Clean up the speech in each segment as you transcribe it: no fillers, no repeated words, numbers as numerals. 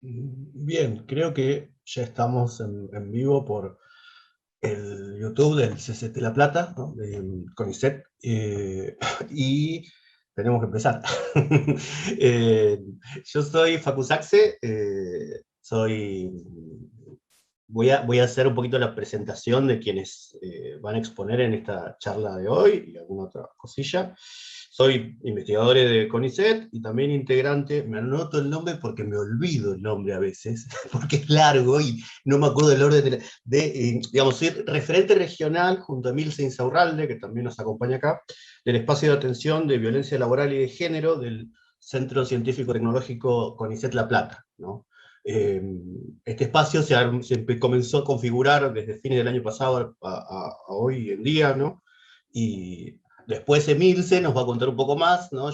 Bien, creo que ya estamos en vivo por el YouTube del CCT La Plata, ¿no? Del CONICET, y tenemos que empezar. Eh, yo soy Facu Saxe, voy a hacer un poquito la presentación de quienes van a exponer en esta charla de hoy y alguna otra cosilla. Soy investigador de CONICET y también integrante, me anoto el nombre porque me olvido el nombre a veces, porque es largo y no me acuerdo del orden digamos, soy referente regional junto a Emilce Insaurralde, que también nos acompaña acá, del espacio de atención de violencia laboral y de género del Centro Científico Tecnológico CONICET La Plata, ¿no? Este espacio se comenzó a configurar desde fines del año pasado a hoy en día, ¿no? Y después Emilce nos va a contar un poco más, ¿no?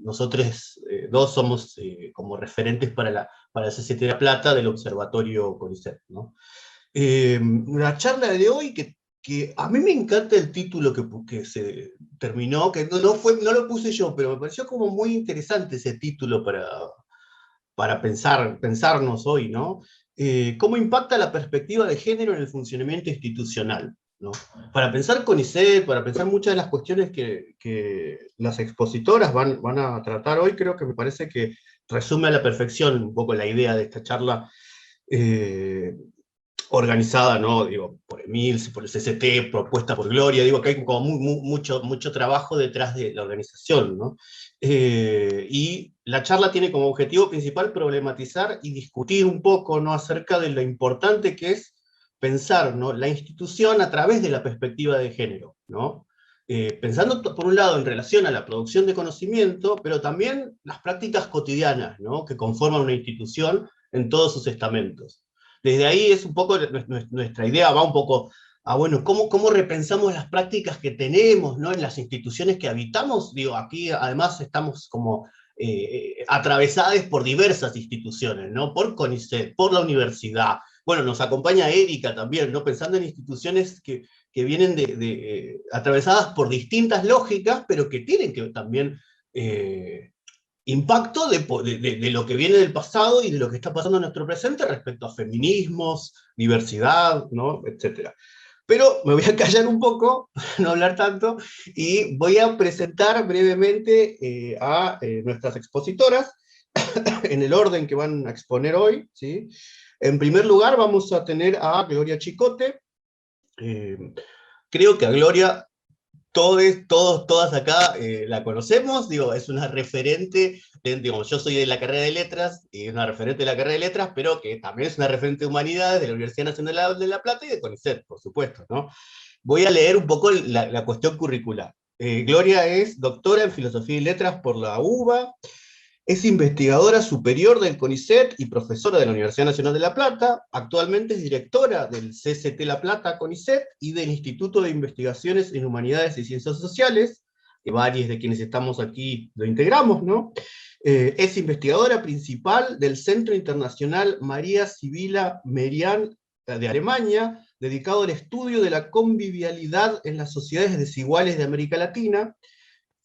Nosotros dos somos como referentes para el CCT de La Plata del Observatorio CONICET, ¿no? La charla de hoy, que a mí me encanta el título que se terminó, que no lo puse yo, pero me pareció como muy interesante ese título para pensarnos hoy, ¿no? ¿Cómo impacta la perspectiva de género en el funcionamiento institucional? ¿No? Para pensar CONICET, para pensar muchas de las cuestiones que las expositoras van a tratar hoy, creo que me parece que resume a la perfección un poco la idea de esta charla organizada, ¿no? Digo, por Emil, por el CCT, propuesta por Gloria, digo que hay como mucho trabajo detrás de la organización, ¿no? Y la charla tiene como objetivo principal problematizar y discutir un poco, ¿no?, acerca de lo importante que es pensar, ¿no?, la institución a través de la perspectiva de género, ¿no? Pensando por un lado en relación a la producción de conocimiento, pero también las prácticas cotidianas, ¿no?, que conforman una institución en todos sus estamentos. Desde ahí es un poco, nuestra idea va un poco a, bueno, ¿cómo repensamos las prácticas que tenemos, ¿no?, en las instituciones que habitamos? Digo, aquí además estamos como atravesadas por diversas instituciones, ¿no? Por CONICET, por la universidad. Bueno, nos acompaña Erika también, ¿no?, pensando en instituciones que vienen atravesadas por distintas lógicas, pero que tienen que también impacto de lo que viene del pasado y de lo que está pasando en nuestro presente respecto a feminismos, diversidad, ¿no?, etc. Pero me voy a callar un poco, no hablar tanto, y voy a presentar brevemente a nuestras expositoras, en el orden que van a exponer hoy, ¿sí? En primer lugar vamos a tener a Gloria Chicote. Creo que a Gloria todas acá la conocemos, digo, es una referente, digo, yo soy de la carrera de letras, y una referente de la carrera de letras, pero que también es una referente de humanidades de la Universidad Nacional de La Plata y de CONICET, por supuesto, ¿no? Voy a leer un poco la cuestión curricular. Gloria es doctora en Filosofía y Letras por la UBA, es investigadora superior del CONICET y profesora de la Universidad Nacional de La Plata. Actualmente es directora del CCT La Plata CONICET y del Instituto de Investigaciones en Humanidades y Ciencias Sociales, que varios de quienes estamos aquí lo integramos, ¿no? Es investigadora principal del Centro Internacional María Sibila Merian de Alemania, dedicado al estudio de la convivialidad en las sociedades desiguales de América Latina,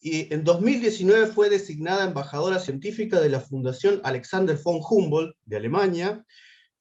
y en 2019 fue designada embajadora científica de la Fundación Alexander von Humboldt de Alemania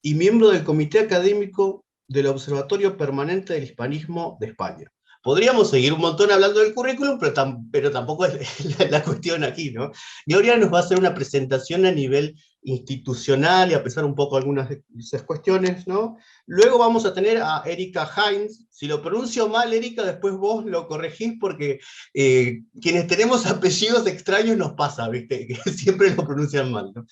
y miembro del Comité Académico del Observatorio Permanente del Hispanismo de España. Podríamos seguir un montón hablando del currículum, pero tampoco es la cuestión aquí, ¿no? Gloria nos va a hacer una presentación a nivel institucional y a pesar un poco algunas de esas cuestiones, ¿no? Luego vamos a tener a Erika Heinz. Si lo pronuncio mal, Erika, después vos lo corregís porque quienes tenemos apellidos extraños nos pasa, ¿viste? Que siempre lo pronuncian mal, ¿no?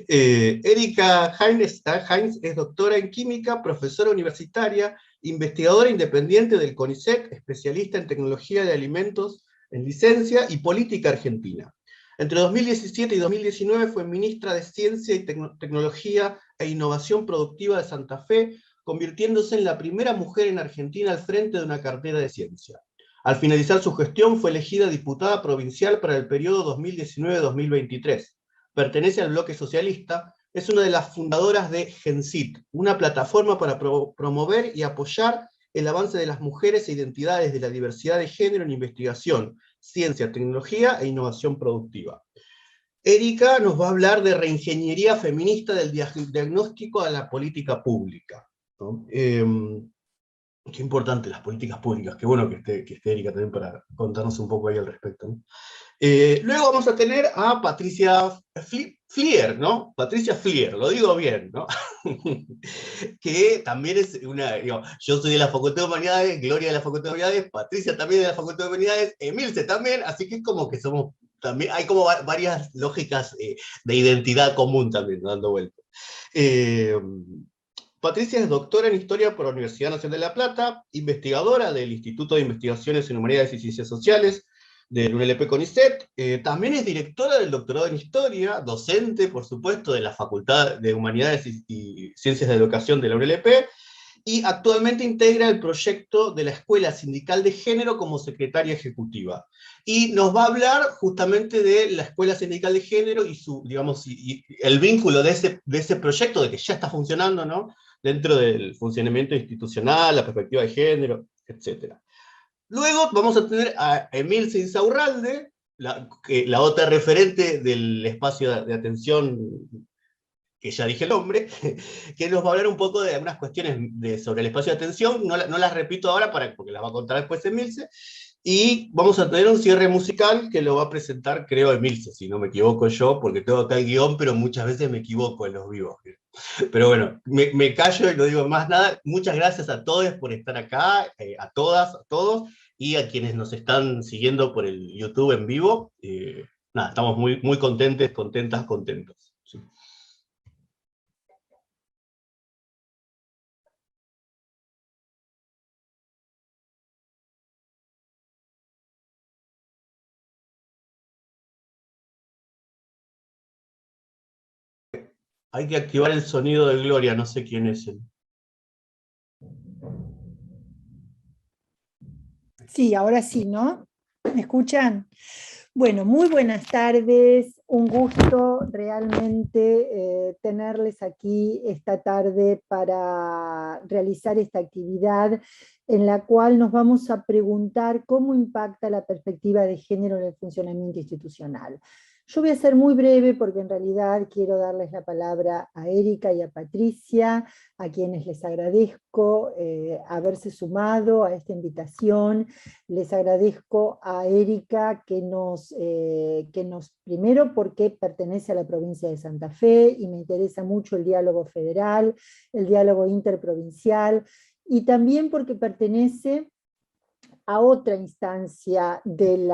Erika Heinz es doctora en química, profesora universitaria, investigadora independiente del CONICET, especialista en tecnología de alimentos en licencia y política argentina. Entre 2017 y 2019 fue ministra de Ciencia y Tecnología e Innovación Productiva de Santa Fe, convirtiéndose en la primera mujer en Argentina al frente de una cartera de ciencia. Al finalizar su gestión fue elegida diputada provincial para el periodo 2019-2023. Pertenece al bloque socialista, es una de las fundadoras de GENCIT, una plataforma para promover y apoyar el avance de las mujeres e identidades de la diversidad de género en investigación, ciencia, tecnología e innovación productiva. Erika nos va a hablar de reingeniería feminista del diagnóstico a la política pública, ¿no? Qué importante las políticas públicas, qué bueno que esté Erika también para contarnos un poco ahí al respecto, ¿no? Luego vamos a tener a Patricia Flier, ¿no? Patricia Flier, lo digo bien, ¿no? Que también es una, digo, yo soy de la Facultad de Humanidades, Gloria de la Facultad de Humanidades, Patricia también de la Facultad de Humanidades, Emilce también, así que es como que somos, también, hay como varias lógicas de identidad común también, ¿no? Dando vueltas. Eh, Patricia es doctora en Historia por la Universidad Nacional de La Plata, investigadora del Instituto de Investigaciones en Humanidades y Ciencias Sociales del UNLP CONICET, también es directora del doctorado en Historia, docente, por supuesto, de la Facultad de Humanidades y Ciencias de Educación de la UNLP, y actualmente integra el proyecto de la Escuela Sindical de Género como secretaria ejecutiva. Y nos va a hablar justamente de la Escuela Sindical de Género y, su, digamos, y el vínculo de ese proyecto, de que ya está funcionando, ¿no? Dentro del funcionamiento institucional, la perspectiva de género, etc. Luego vamos a tener a Emilce Insaurralde, la otra referente del espacio de atención, que ya dije el nombre, que nos va a hablar un poco de algunas cuestiones sobre el espacio de atención, no las repito ahora porque las va a contar después Emilce, y vamos a tener un cierre musical que lo va a presentar, creo, Emilce, si no me equivoco yo, porque tengo acá el guión, pero muchas veces me equivoco en los vivos. Pero bueno, me callo y no digo más nada. Muchas gracias a todos por estar acá, a todas, a todos, y a quienes nos están siguiendo por el YouTube en vivo. Nada, estamos muy, muy contentes, contentas, contentos. Sí. Hay que activar el sonido de Gloria, no sé quién es él. Sí, ahora sí, ¿no? ¿Me escuchan? Bueno, muy buenas tardes. Un gusto realmente tenerles aquí esta tarde para realizar esta actividad en la cual nos vamos a preguntar cómo impacta la perspectiva de género en el funcionamiento institucional. Yo voy a ser muy breve porque en realidad quiero darles la palabra a Erika y a Patricia, a quienes les agradezco haberse sumado a esta invitación. Les agradezco a Erika que nos, primero porque pertenece a la provincia de Santa Fe y me interesa mucho el diálogo federal, el diálogo interprovincial, y también porque pertenece a otra instancia del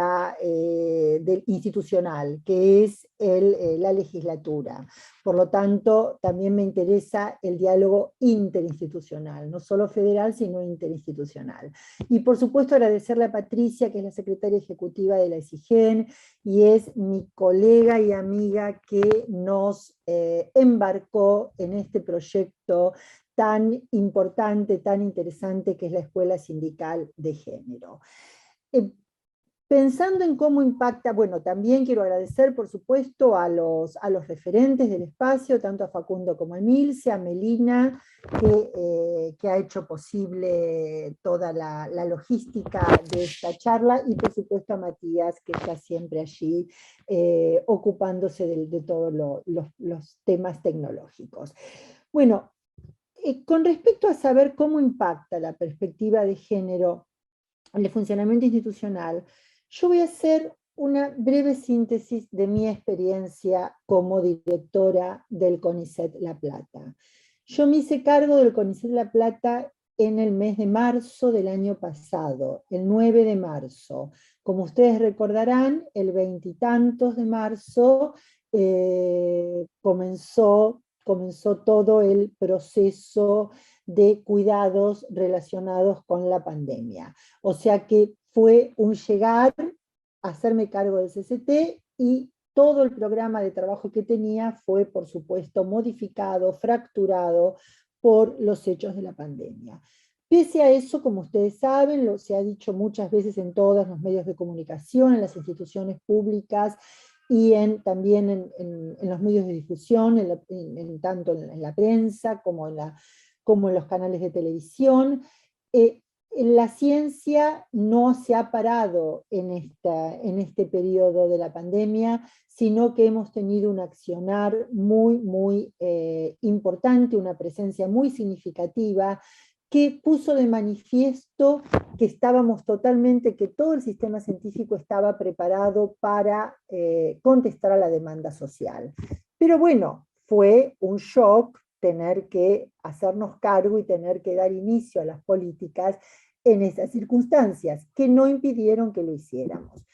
institucional, que es la legislatura. Por lo tanto, también me interesa el diálogo interinstitucional, no solo federal, sino interinstitucional. Y por supuesto agradecerle a Patricia, que es la secretaria ejecutiva de la ESIGEN, y es mi colega y amiga que nos embarcó en este proyecto tan importante, tan interesante que es la Escuela Sindical de Género. Pensando en cómo impacta, bueno, también quiero agradecer, por supuesto, a los referentes del espacio, tanto a Facundo como a Emilce, a Melina, que ha hecho posible toda la logística de esta charla, y por supuesto a Matías, que está siempre allí ocupándose de todos los temas tecnológicos. Bueno, con respecto a saber cómo impacta la perspectiva de género en el funcionamiento institucional, yo voy a hacer una breve síntesis de mi experiencia como directora del CONICET La Plata. Yo me hice cargo del CONICET La Plata en el mes de marzo del año pasado, el 9 de marzo. Como ustedes recordarán, el 20 y tantos de marzo comenzó todo el proceso de cuidados relacionados con la pandemia. O sea que fue un llegar, hacerme cargo del CCT, y todo el programa de trabajo que tenía fue, por supuesto, modificado, fracturado por los hechos de la pandemia. Pese a eso, como ustedes saben, se ha dicho muchas veces en todos los medios de comunicación, en las instituciones públicas, y también en los medios de difusión, tanto en la prensa como en los canales de televisión, la ciencia no se ha parado en este periodo de la pandemia, sino que hemos tenido un accionar muy, muy importante, una presencia muy significativa, que puso de manifiesto que estábamos totalmente, que todo el sistema científico estaba preparado para contestar a la demanda social. Pero bueno, fue un shock tener que hacernos cargo y tener que dar inicio a las políticas en esas circunstancias, que no impidieron que lo hiciéramos.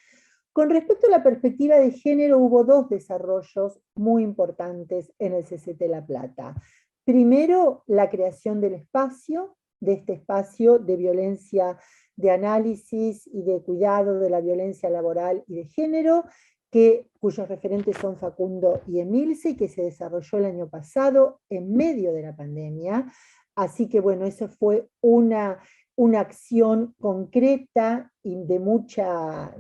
Con respecto a la perspectiva de género, hubo dos desarrollos muy importantes en el CCT La Plata. Primero, la creación del espacio, de este espacio de violencia, de análisis y de cuidado de la violencia laboral y de género, cuyos referentes son Facundo y Emilce, y que se desarrolló el año pasado en medio de la pandemia. Así que bueno, eso fue una acción concreta y de mucha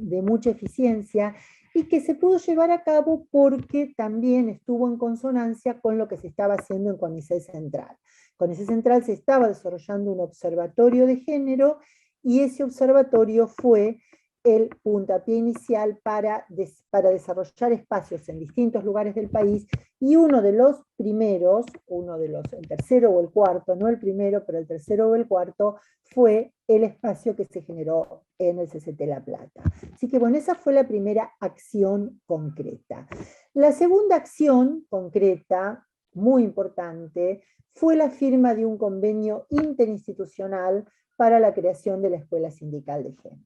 eficiencia, y que se pudo llevar a cabo porque también estuvo en consonancia con lo que se estaba haciendo en CONICET Central. CONICET Central se estaba desarrollando un observatorio de género, y ese observatorio fue el puntapié inicial para desarrollar espacios en distintos lugares del país, y uno de los primeros, el tercero o el cuarto, no el primero, pero el tercero o el cuarto, fue el espacio que se generó en el CCT La Plata. Así que bueno, esa fue la primera acción concreta. La segunda acción concreta, muy importante, fue la firma de un convenio interinstitucional para la creación de la Escuela Sindical de Género.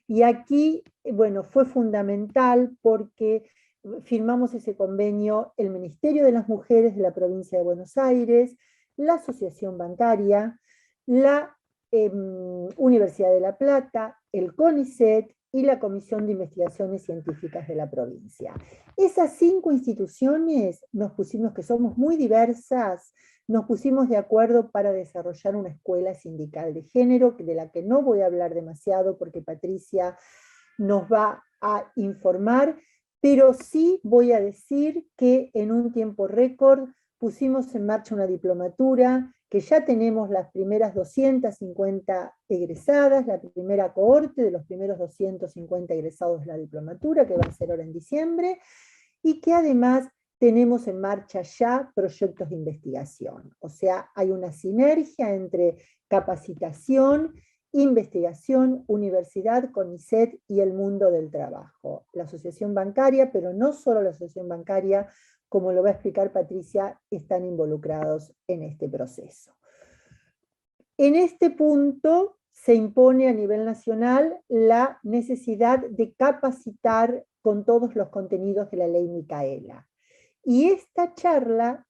Y aquí, bueno, fue fundamental porque firmamos ese convenio el Ministerio de las Mujeres de la Provincia de Buenos Aires, la Asociación Bancaria, la Universidad de La Plata, el CONICET y la Comisión de Investigaciones Científicas de la provincia. Esas 5 instituciones nos pusimos, que somos muy diversas, nos pusimos de acuerdo para desarrollar una escuela sindical de género, de la que no voy a hablar demasiado porque Patricia nos va a informar, pero sí voy a decir que en un tiempo récord pusimos en marcha una diplomatura, que ya tenemos las primeras 250 egresadas, la primera cohorte de los primeros 250 egresados de la diplomatura, que va a ser ahora en diciembre, y que además tenemos en marcha ya proyectos de investigación. O sea, hay una sinergia entre capacitación, investigación, universidad, CONICET y el mundo del trabajo. La asociación bancaria, pero no solo la asociación bancaria, como lo va a explicar Patricia, están involucrados en este proceso. En este punto se impone a nivel nacional la necesidad de capacitar con todos los contenidos de la ley Micaela. Y esta charla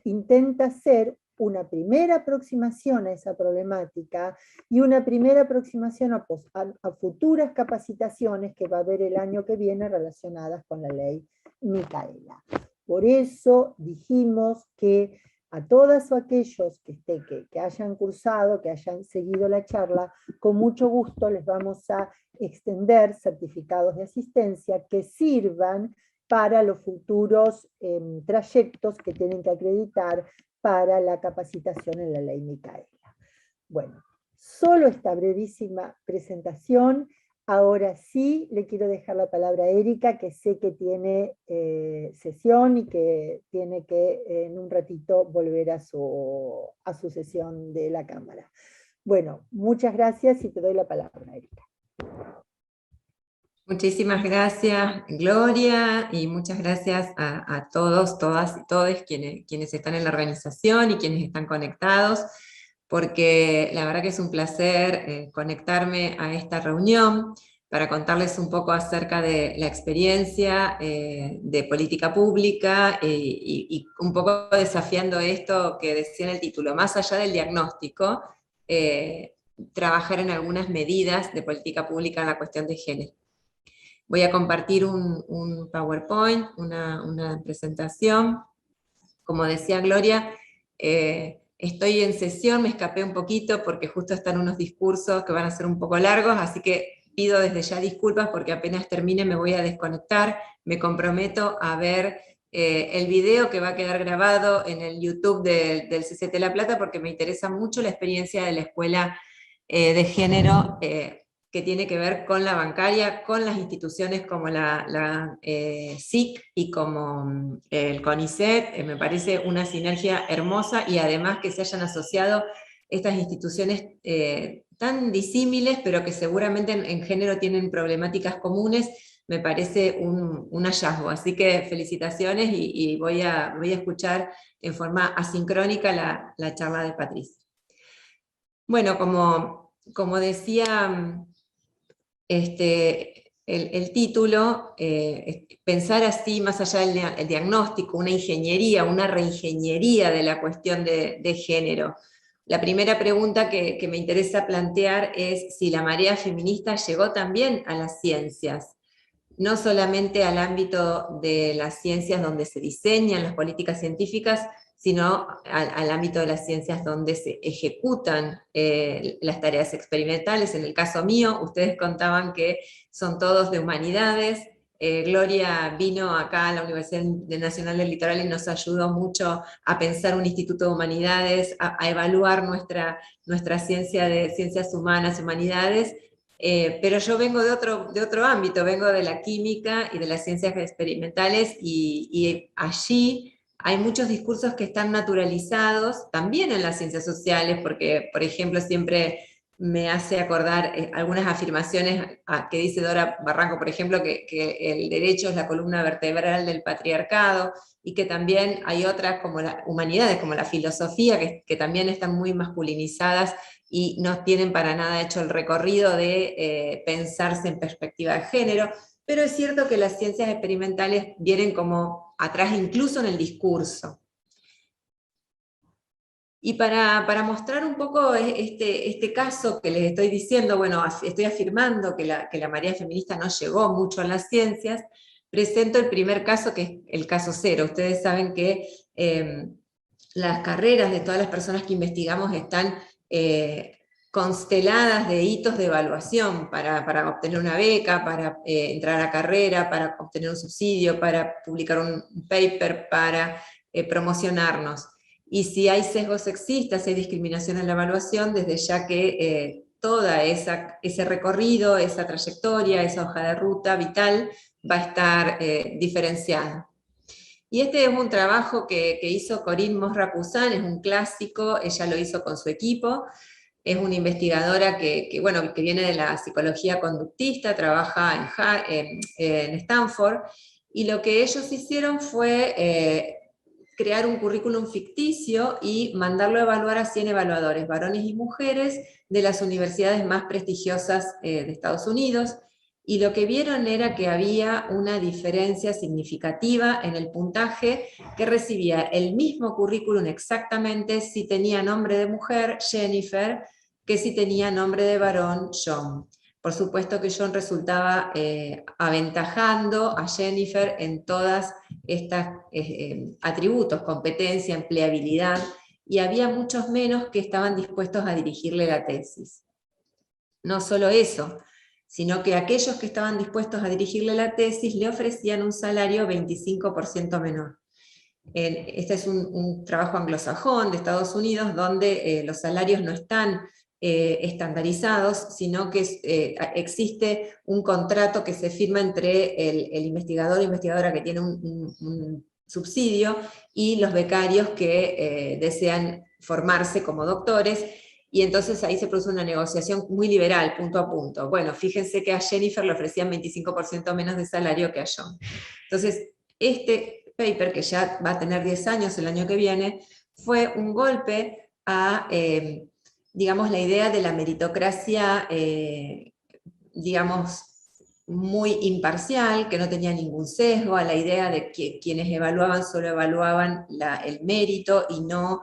intenta ser una primera aproximación a esa problemática y una primera aproximación a futuras capacitaciones que va a haber el año que viene relacionadas con la ley Micaela. Por eso dijimos que a todos aquellos que hayan cursado, que hayan seguido la charla, con mucho gusto les vamos a extender certificados de asistencia que sirvan para los futuros trayectos que tienen que acreditar para la capacitación en la ley Micaela. Bueno, solo esta brevísima presentación. Ahora sí, le quiero dejar la palabra a Erika, que sé que tiene sesión y que tiene que en un ratito volver a su sesión de la Cámara. Bueno, muchas gracias y te doy la palabra, Erika. Muchísimas gracias, Gloria, y muchas gracias a todos, todas y todos quienes están en la organización y quienes están conectados, porque la verdad que es un placer conectarme a esta reunión para contarles un poco acerca de la experiencia de política pública y un poco desafiando esto que decía en el título, más allá del diagnóstico, trabajar en algunas medidas de política pública en la cuestión de género. Voy a compartir un PowerPoint, una presentación. Como decía Gloria, estoy en sesión, me escapé un poquito porque justo están unos discursos que van a ser un poco largos, así que pido desde ya disculpas porque apenas termine me voy a desconectar. Me comprometo a ver el video que va a quedar grabado en el YouTube del CCT La Plata porque me interesa mucho la experiencia de la escuela de género que tiene que ver con la bancaria, con las instituciones como la SIC y como el CONICET. Me parece una sinergia hermosa, y además que se hayan asociado estas instituciones tan disímiles, pero que seguramente en género tienen problemáticas comunes, me parece un hallazgo. Así que felicitaciones, y voy a escuchar en forma asincrónica la charla de Patricia. Bueno, como decía el título, pensar así más allá del diagnóstico, una ingeniería, una reingeniería de la cuestión de género. La primera pregunta que me interesa plantear es si la marea feminista llegó también a las ciencias, no solamente al ámbito de las ciencias donde se diseñan las políticas científicas, sino al ámbito de las ciencias donde se ejecutan las tareas experimentales. En el caso mío, ustedes contaban que son todos de humanidades. Gloria vino acá a la Universidad Nacional del Litoral y nos ayudó mucho a pensar un instituto de humanidades, a evaluar nuestra ciencia de ciencias humanas, humanidades. Pero yo vengo de otro ámbito, vengo de la química y de las ciencias experimentales, y allí hay muchos discursos que están naturalizados también en las ciencias sociales, porque, por ejemplo, siempre me hace acordar algunas afirmaciones que dice Dora Barranco, por ejemplo, que el derecho es la columna vertebral del patriarcado, y que también hay otras como las humanidades, como la filosofía, que también están muy masculinizadas y no tienen para nada hecho el recorrido de pensarse en perspectiva de género. Pero es cierto que las ciencias experimentales vienen como atrás incluso en el discurso. Y para mostrar un poco este caso que les estoy diciendo, bueno, estoy afirmando que la marea feminista no llegó mucho a las ciencias, presento el primer caso, que es el caso cero. Ustedes saben que las carreras de todas las personas que investigamos están consteladas de hitos de evaluación para obtener una beca, para entrar a la carrera, para obtener un subsidio, para publicar un paper, para promocionarnos. Y si hay sesgos sexistas, si hay discriminación en la evaluación, desde ya que toda ese recorrido, esa trayectoria, esa hoja de ruta vital va a estar diferenciada. Y este es un trabajo que hizo Corinne Mosra-Cusan, es un clásico, ella lo hizo con su equipo. Es una investigadora que viene de la psicología conductista, trabaja en Stanford, y lo que ellos hicieron fue crear un currículum ficticio y mandarlo a evaluar a 100 evaluadores, varones y mujeres, de las universidades más prestigiosas de Estados Unidos, y lo que vieron era que había una diferencia significativa en el puntaje, que recibía el mismo currículum exactamente si tenía nombre de mujer, Jennifer, que si tenía nombre de varón, John. Por supuesto que John resultaba aventajando a Jennifer en todas estos atributos, competencia, empleabilidad, y había muchos menos que estaban dispuestos a dirigirle la tesis. No solo eso, sino que aquellos que estaban dispuestos a dirigirle la tesis le ofrecían un salario 25% menor. Este es un trabajo anglosajón de Estados Unidos, donde los salarios no están estandarizados, sino que existe un contrato que se firma entre el investigador o investigadora que tiene un subsidio y los becarios que desean formarse como doctores, y entonces ahí se produce una negociación muy liberal, punto a punto. Bueno, fíjense que a Jennifer le ofrecían 25% menos de salario que a John. Entonces, este paper, que ya va a tener 10 años el año que viene, fue un golpe a, digamos, la idea de la meritocracia, digamos, muy imparcial, que no tenía ningún sesgo, a la idea de que quienes evaluaban solo evaluaban el mérito y no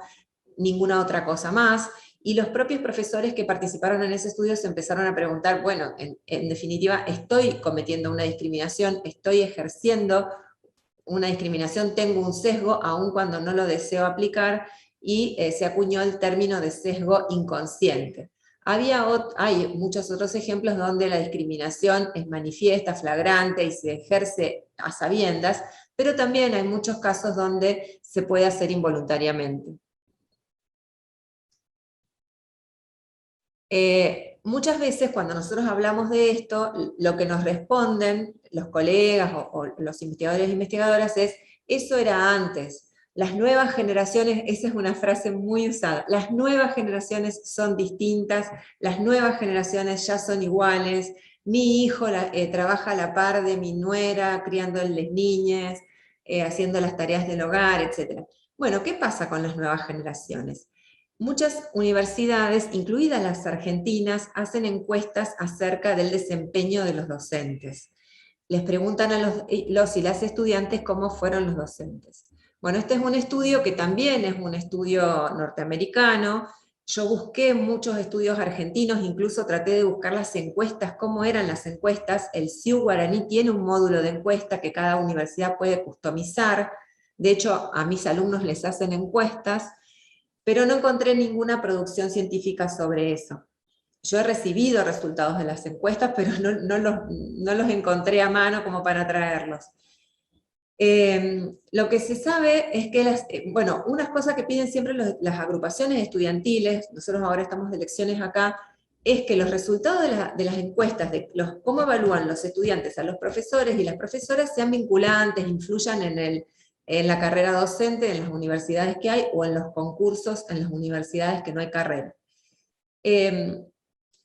ninguna otra cosa más. Y los propios profesores que participaron en ese estudio se empezaron a preguntar, bueno, en definitiva, ¿estoy cometiendo una discriminación? ¿Estoy ejerciendo una discriminación? ¿Tengo un sesgo aun cuando no lo deseo aplicar? Y se acuñó el término de sesgo inconsciente. Hay muchos otros ejemplos donde la discriminación es manifiesta, flagrante y se ejerce a sabiendas, pero también hay muchos casos donde se puede hacer involuntariamente. Muchas veces cuando nosotros hablamos de esto, lo que nos responden los colegas o los investigadores e investigadoras es, eso era antes. Las nuevas generaciones, esa es una frase muy usada, las nuevas generaciones son distintas, las nuevas generaciones ya son iguales, mi hijo trabaja a la par de mi nuera, criándoles niñas, haciendo las tareas del hogar, etc. Bueno, ¿qué pasa con las nuevas generaciones? Muchas universidades, incluidas las argentinas, hacen encuestas acerca del desempeño de los docentes. Les preguntan a los y las estudiantes cómo fueron los docentes. Bueno, este es un estudio que también es un estudio norteamericano. Yo busqué muchos estudios argentinos, incluso traté de buscar las encuestas, cómo eran las encuestas. El CIU Guaraní tiene un módulo de encuesta que cada universidad puede customizar. De hecho, a mis alumnos les hacen encuestas, pero no encontré ninguna producción científica sobre eso. Yo he recibido resultados de las encuestas, pero no los encontré a mano como para traerlos. Lo que se sabe es que, bueno, unas cosas que piden siempre las agrupaciones estudiantiles, nosotros ahora estamos de lecciones acá, es que los resultados de las encuestas, de cómo evalúan los estudiantes a los profesores y las profesoras, sean vinculantes, influyan en la carrera docente, en las universidades que hay, o en los concursos en las universidades que no hay carrera.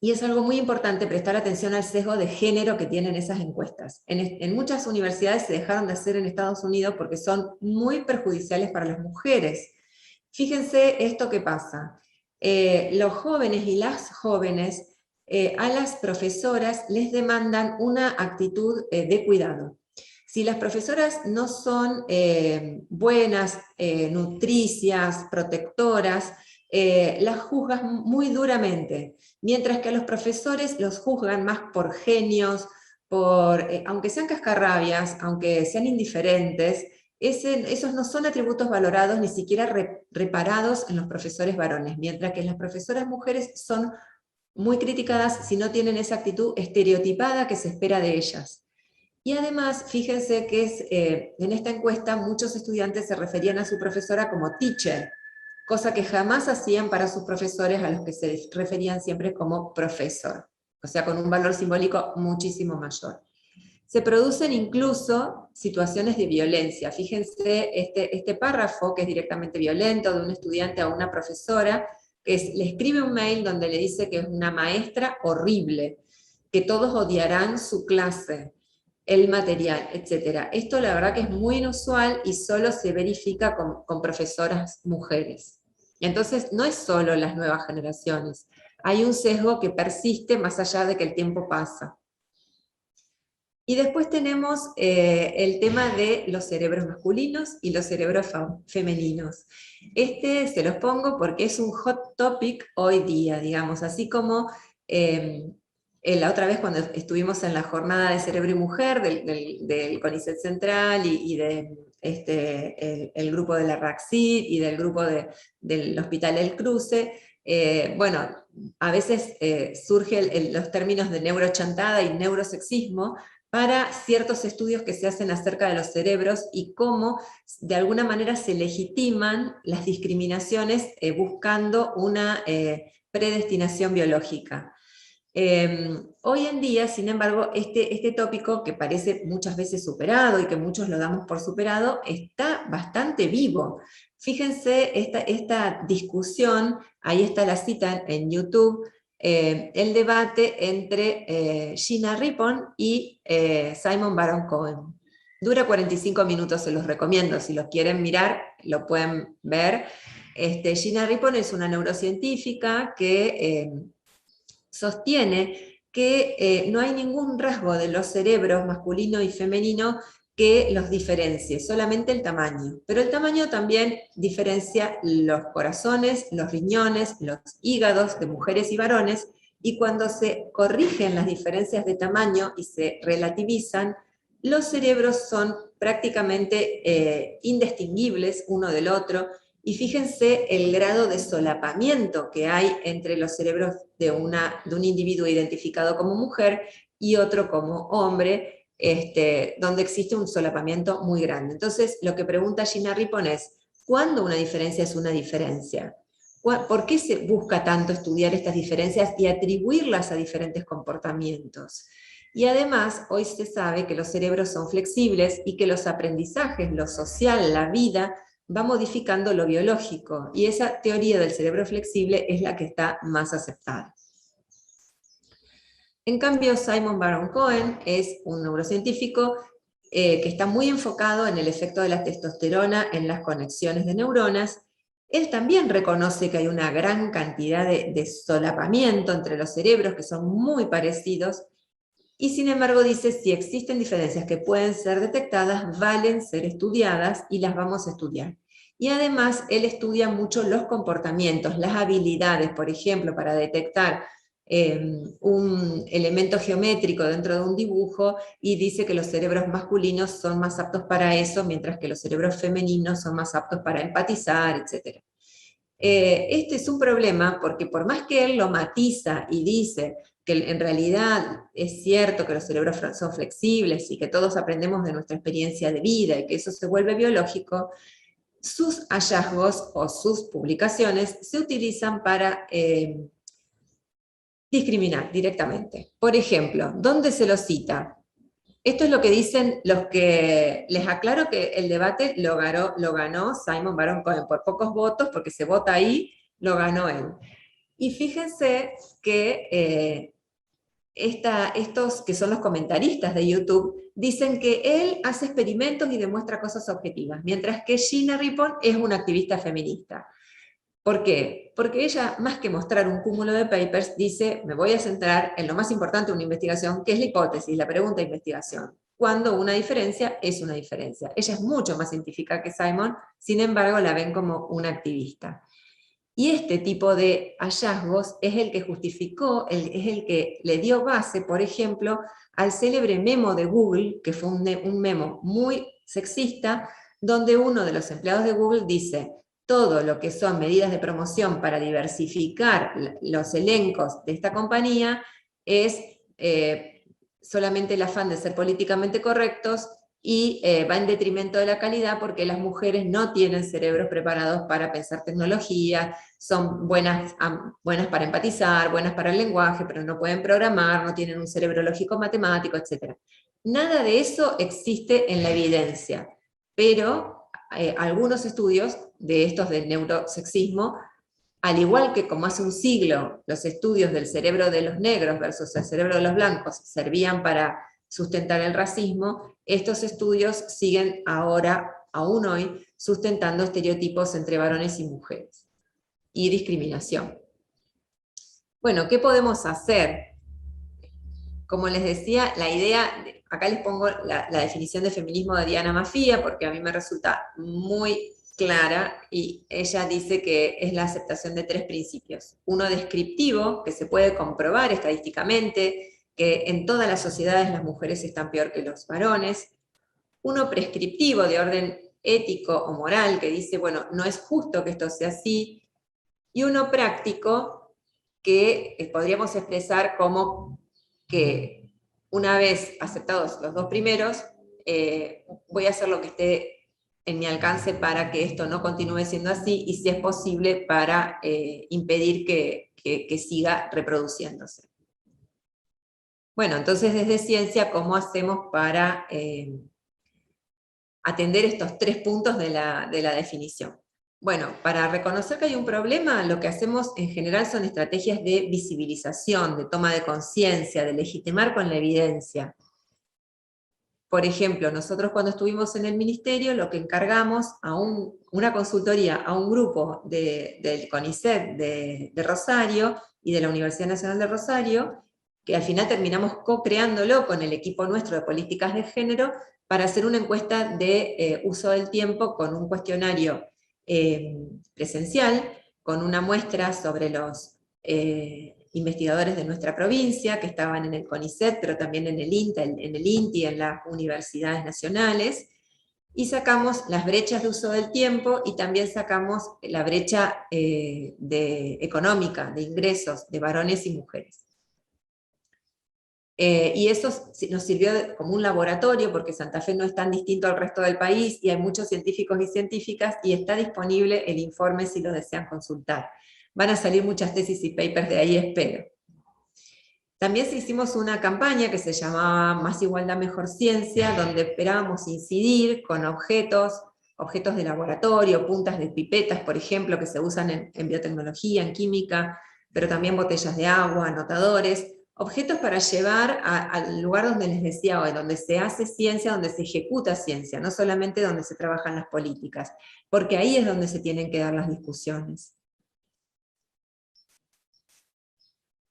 Y es algo muy importante prestar atención al sesgo de género que tienen esas encuestas. En muchas universidades se dejaron de hacer en Estados Unidos porque son muy perjudiciales para las mujeres. Fíjense esto que pasa. Los jóvenes y las jóvenes a las profesoras les demandan una actitud de cuidado. Si las profesoras no son buenas, nutricias, protectoras, las juzgan muy duramente, mientras que a los profesores los juzgan más por genios, aunque sean cascarrabias, aunque sean indiferentes, esos no son atributos valorados ni siquiera reparados en los profesores varones, mientras que las profesoras mujeres son muy criticadas si no tienen esa actitud estereotipada que se espera de ellas. Y además, fíjense que en esta encuesta muchos estudiantes se referían a su profesora como teacher, cosa que jamás hacían para sus profesores, a los que se referían siempre como profesor, o sea, con un valor simbólico muchísimo mayor. Se producen incluso situaciones de violencia. Fíjense este párrafo, que es directamente violento, de un estudiante a una profesora, que le escribe un mail donde le dice que es una maestra horrible, que todos odiarán su clase, el material, etc. Esto la verdad que es muy inusual y solo se verifica con profesoras mujeres. Entonces no es solo las nuevas generaciones, hay un sesgo que persiste más allá de que el tiempo pasa. Y después tenemos el tema de los cerebros masculinos y los cerebros femeninos. Se los pongo porque es un hot topic hoy día, digamos, así como la otra vez cuando estuvimos en la jornada de Cerebro y Mujer del CONICET Central y el grupo de la RACCID y del grupo del Hospital El Cruce, bueno, a veces surgen los términos de neurochantada y neurosexismo para ciertos estudios que se hacen acerca de los cerebros y cómo de alguna manera se legitiman las discriminaciones buscando una predestinación biológica. Hoy en día, sin embargo, este tópico, que parece muchas veces superado y que muchos lo damos por superado, está bastante vivo. Fíjense esta discusión, ahí está la cita en YouTube, el debate entre Gina Rippon y Simon Baron-Cohen. Dura 45 minutos, se los recomiendo, si los quieren mirar, lo pueden ver. Gina Rippon es una neurocientífica que sostiene que no hay ningún rasgo de los cerebros masculino y femenino que los diferencie, solamente el tamaño. Pero el tamaño también diferencia los corazones, los riñones, los hígados de mujeres y varones, y cuando se corrigen las diferencias de tamaño y se relativizan, los cerebros son prácticamente indistinguibles uno del otro, y fíjense el grado de solapamiento que hay entre los cerebros de un individuo identificado como mujer y otro como hombre, donde existe un solapamiento muy grande. Entonces, lo que pregunta Gina Rippon es, ¿cuándo una diferencia es una diferencia? ¿Por qué se busca tanto estudiar estas diferencias y atribuirlas a diferentes comportamientos? Y además, hoy se sabe que los cerebros son flexibles y que los aprendizajes, lo social, la vida, va modificando lo biológico. Y esa teoría del cerebro flexible es la que está más aceptada. En cambio, Simon Baron-Cohen es un neurocientífico que está muy enfocado en el efecto de la testosterona en las conexiones de neuronas. Él también reconoce que hay una gran cantidad de solapamiento entre los cerebros que son muy parecidos, y sin embargo dice, si existen diferencias que pueden ser detectadas, valen ser estudiadas y las vamos a estudiar. Y además él estudia mucho los comportamientos, las habilidades, por ejemplo, para detectar un elemento geométrico dentro de un dibujo, y dice que los cerebros masculinos son más aptos para eso, mientras que los cerebros femeninos son más aptos para empatizar, etc. Este es un problema porque por más que él lo matiza y dice que en realidad es cierto que los cerebros son flexibles y que todos aprendemos de nuestra experiencia de vida y que eso se vuelve biológico, sus hallazgos o sus publicaciones se utilizan para discriminar directamente. Por ejemplo, ¿dónde se lo cita? Esto es lo que dicen los que, les aclaro que el debate lo ganó Simon Baron-Cohen por pocos votos, porque se vota ahí, lo ganó él. Y fíjense que estos que son los comentaristas de YouTube dicen que él hace experimentos y demuestra cosas objetivas, mientras que Gina Rippon es una activista feminista. ¿Por qué? Porque ella, más que mostrar un cúmulo de papers, dice, me voy a centrar en lo más importante de una investigación, que es la hipótesis, la pregunta de investigación. Cuando una diferencia es una diferencia. Ella es mucho más científica que Simon, sin embargo la ven como una activista. Y este tipo de hallazgos es el que justificó, es el que le dio base, por ejemplo, al célebre memo de Google, que fue un memo muy sexista, donde uno de los empleados de Google dice, todo lo que son medidas de promoción para diversificar los elencos de esta compañía es solamente el afán de ser políticamente correctos y va en detrimento de la calidad porque las mujeres no tienen cerebros preparados para pensar tecnología, son buenas para empatizar, buenas para el lenguaje, pero no pueden programar, no tienen un cerebro lógico matemático, etc. Nada de eso existe en la evidencia, pero algunos estudios de estos del neurosexismo, al igual que como hace un siglo los estudios del cerebro de los negros versus el cerebro de los blancos servían para sustentar el racismo, estos estudios siguen ahora, aún hoy, sustentando estereotipos entre varones y mujeres y discriminación. Bueno, ¿qué podemos hacer? Como les decía, la idea, acá les pongo la definición de feminismo de Diana Mafia, porque a mí me resulta muy clara, y ella dice que es la aceptación de 3 principios. Uno descriptivo, que se puede comprobar estadísticamente, que en todas las sociedades las mujeres están peor que los varones. Uno prescriptivo, de orden ético o moral, que dice, bueno, no es justo que esto sea así. Y uno práctico, que podríamos expresar como que una vez aceptados los 2 primeros, voy a hacer lo que esté en mi alcance para que esto no continúe siendo así, y si es posible para impedir que siga reproduciéndose. Bueno, entonces desde ciencia, ¿cómo hacemos para atender estos 3 puntos de la definición? Bueno, para reconocer que hay un problema, lo que hacemos en general son estrategias de visibilización, de toma de conciencia, de legitimar con la evidencia. Por ejemplo, nosotros cuando estuvimos en el ministerio, lo que encargamos a una consultoría a un grupo del CONICET de Rosario y de la Universidad Nacional de Rosario, que al final terminamos co-creándolo con el equipo nuestro de políticas de género, para hacer una encuesta de uso del tiempo con un cuestionario presencial, con una muestra sobre los investigadores de nuestra provincia, que estaban en el CONICET, pero también en el INTI, en las universidades nacionales, y sacamos las brechas de uso del tiempo, y también sacamos la brecha económica, de ingresos, de varones y mujeres. Y eso nos sirvió como un laboratorio, porque Santa Fe no es tan distinto al resto del país, y hay muchos científicos y científicas, y está disponible el informe si lo desean consultar. Van a salir muchas tesis y papers de ahí, espero. También hicimos una campaña que se llamaba Más Igualdad, Mejor Ciencia, donde esperábamos incidir con objetos de laboratorio, puntas de pipetas, por ejemplo, que se usan en biotecnología, en química, pero también botellas de agua, anotadores, objetos para llevar al lugar donde les decía hoy, donde se hace ciencia, donde se ejecuta ciencia, no solamente donde se trabajan las políticas, porque ahí es donde se tienen que dar las discusiones.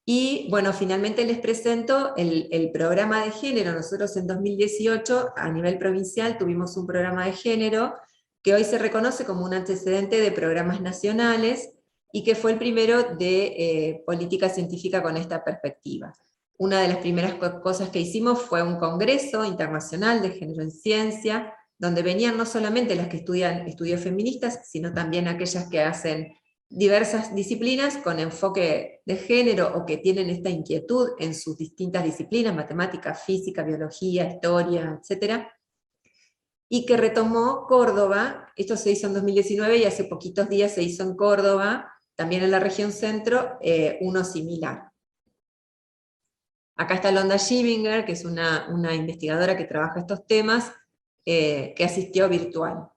Y bueno, finalmente les presento el programa de género. Nosotros en 2018, a nivel provincial, tuvimos un programa de género que hoy se reconoce como un antecedente de programas nacionales, y que fue el primero de política científica con esta perspectiva. Una de las primeras cosas que hicimos fue un congreso internacional de género en ciencia, donde venían no solamente las que estudian estudios feministas, sino también aquellas que hacen diversas disciplinas con enfoque de género, o que tienen esta inquietud en sus distintas disciplinas, matemática, física, biología, historia, etc. Y que retomó Córdoba. Esto se hizo en 2019, y hace poquitos días se hizo en Córdoba, también en la región centro, uno similar. Acá está Londa Schivinger, que es una investigadora que trabaja estos temas, que asistió virtual.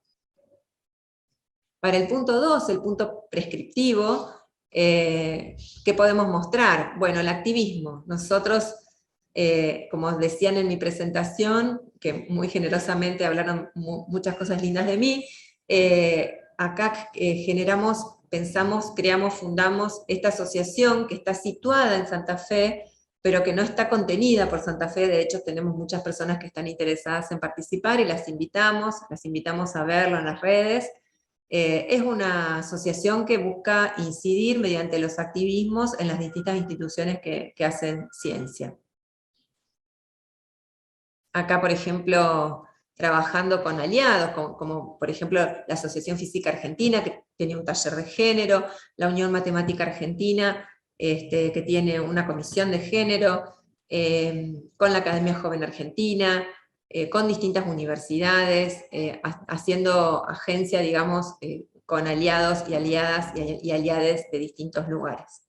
Para el punto 2, el punto prescriptivo, ¿qué podemos mostrar? Bueno, el activismo. Nosotros, como decían en mi presentación, que muy generosamente hablaron muchas cosas lindas de mí, acá generamos, pensamos, creamos, fundamos esta asociación que está situada en Santa Fe, pero que no está contenida por Santa Fe. De hecho, tenemos muchas personas que están interesadas en participar, y las invitamos a verlo en las redes. Es una asociación que busca incidir mediante los activismos en las distintas instituciones que hacen ciencia. Acá, por ejemplo, trabajando con aliados, como por ejemplo la Asociación Física Argentina, que tiene un taller de género, la Unión Matemática Argentina, que tiene una comisión de género, con la Academia Joven Argentina, con distintas universidades, haciendo agencia, digamos, con aliados y aliadas y aliades de distintos lugares.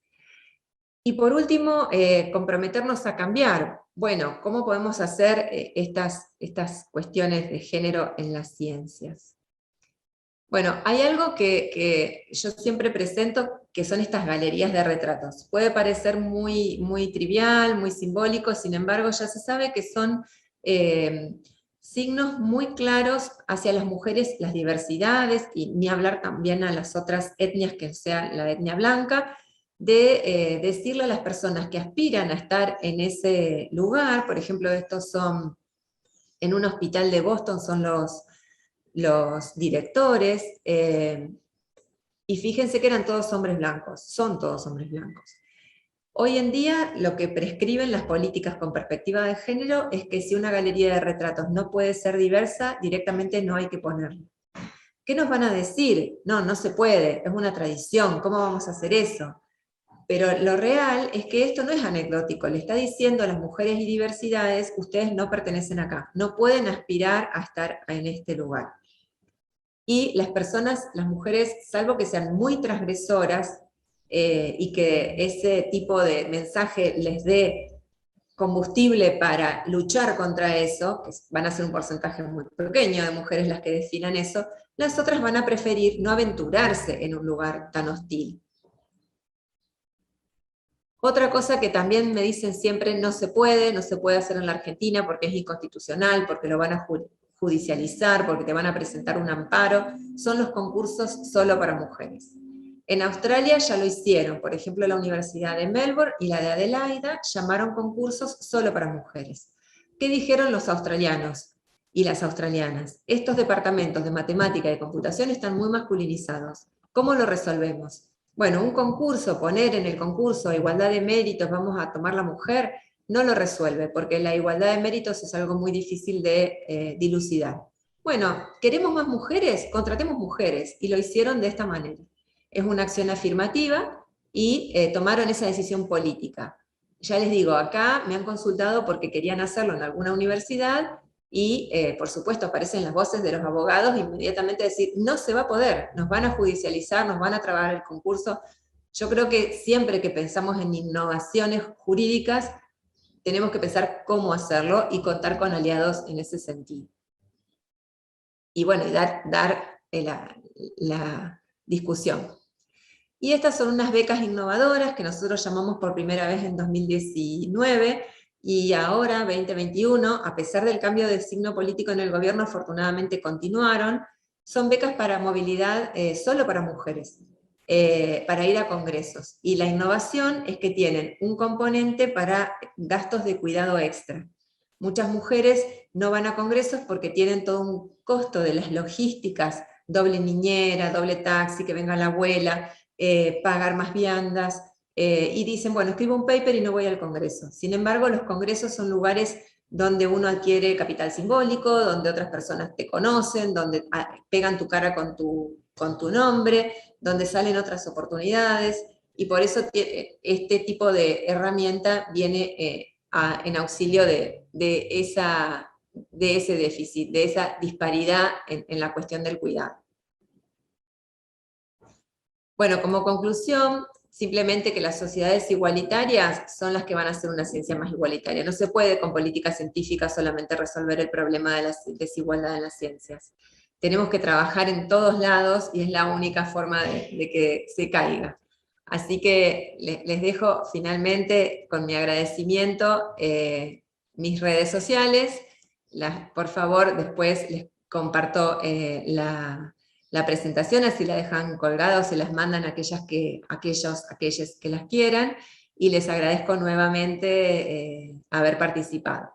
Y por último, comprometernos a cambiar. Bueno, ¿cómo podemos hacer estas cuestiones de género en las ciencias? Bueno, hay algo que yo siempre presento, que son estas galerías de retratos. Puede parecer muy, muy trivial, muy simbólico, sin embargo ya se sabe que son signos muy claros hacia las mujeres, las diversidades, y ni hablar también a las otras etnias que sea la etnia blanca, de decirle a las personas que aspiran a estar en ese lugar. Por ejemplo, estos son, en un hospital de Boston, son los directores, y fíjense que eran todos hombres blancos, son todos hombres blancos. Hoy en día lo que prescriben las políticas con perspectiva de género es que si una galería de retratos no puede ser diversa, directamente no hay que ponerla. ¿Qué nos van a decir? No, no se puede, es una tradición, ¿cómo vamos a hacer eso? Pero lo real es que esto no es anecdótico, le está diciendo a las mujeres y diversidades: ustedes no pertenecen acá, no pueden aspirar a estar en este lugar. Y las personas, las mujeres, salvo que sean muy transgresoras, y que ese tipo de mensaje les dé combustible para luchar contra eso, que van a ser un porcentaje muy pequeño de mujeres las que definan eso, las otras van a preferir no aventurarse en un lugar tan hostil. Otra cosa que también me dicen siempre: no se puede hacer en la Argentina porque es inconstitucional, porque lo van a judicializar, porque te van a presentar un amparo, son los concursos solo para mujeres. En Australia ya lo hicieron, por ejemplo la Universidad de Melbourne y la de Adelaida llamaron concursos solo para mujeres. ¿Qué dijeron los australianos y las australianas? Estos departamentos de matemática y de computación están muy masculinizados. ¿Cómo lo resolvemos? Bueno, un concurso, poner en el concurso igualdad de méritos, vamos a tomar la mujer, no lo resuelve, porque la igualdad de méritos es algo muy difícil de dilucidar. Bueno, ¿queremos más mujeres? Contratemos mujeres, y lo hicieron de esta manera. Es una acción afirmativa, y tomaron esa decisión política. ya les digo, acá me han consultado porque querían hacerlo en alguna universidad y, por supuesto, aparecen las voces de los abogados inmediatamente decir, no se va a poder, nos van a judicializar, nos van a trabar el concurso. Yo creo que siempre que pensamos en innovaciones jurídicas, tenemos que pensar cómo hacerlo y contar con aliados en ese sentido. Y bueno, dar la discusión. Y estas son unas becas innovadoras que nosotros llamamos por primera vez en 2019, y ahora, 2021, a pesar del cambio de signo político en el gobierno, afortunadamente continuaron. Son becas para movilidad solo para mujeres, para ir a congresos. Y la innovación es que tienen un componente para gastos de cuidado extra. Muchas mujeres no van a congresos porque tienen todo un costo de las logísticas, doble niñera, doble taxi, que venga la abuela, pagar más viandas, y dicen, bueno, escribo un paper y no voy al congreso. Sin embargo, los congresos son lugares donde uno adquiere capital simbólico, donde otras personas te conocen, donde pegan tu cara con tu nombre, donde salen otras oportunidades, y por eso este tipo de herramienta viene en auxilio de ese déficit, de esa disparidad en la cuestión del cuidado. Bueno, como conclusión, simplemente que las sociedades igualitarias son las que van a hacer una ciencia más igualitaria. No se puede con políticas científicas solamente resolver el problema de la desigualdad en las ciencias. Tenemos que trabajar en todos lados y es la única forma de que se caiga. Así que les dejo finalmente con mi agradecimiento mis redes sociales. Por favor, después les comparto la presentación, así la dejan colgada o se las mandan a aquellas que las quieran, y les agradezco nuevamente haber participado.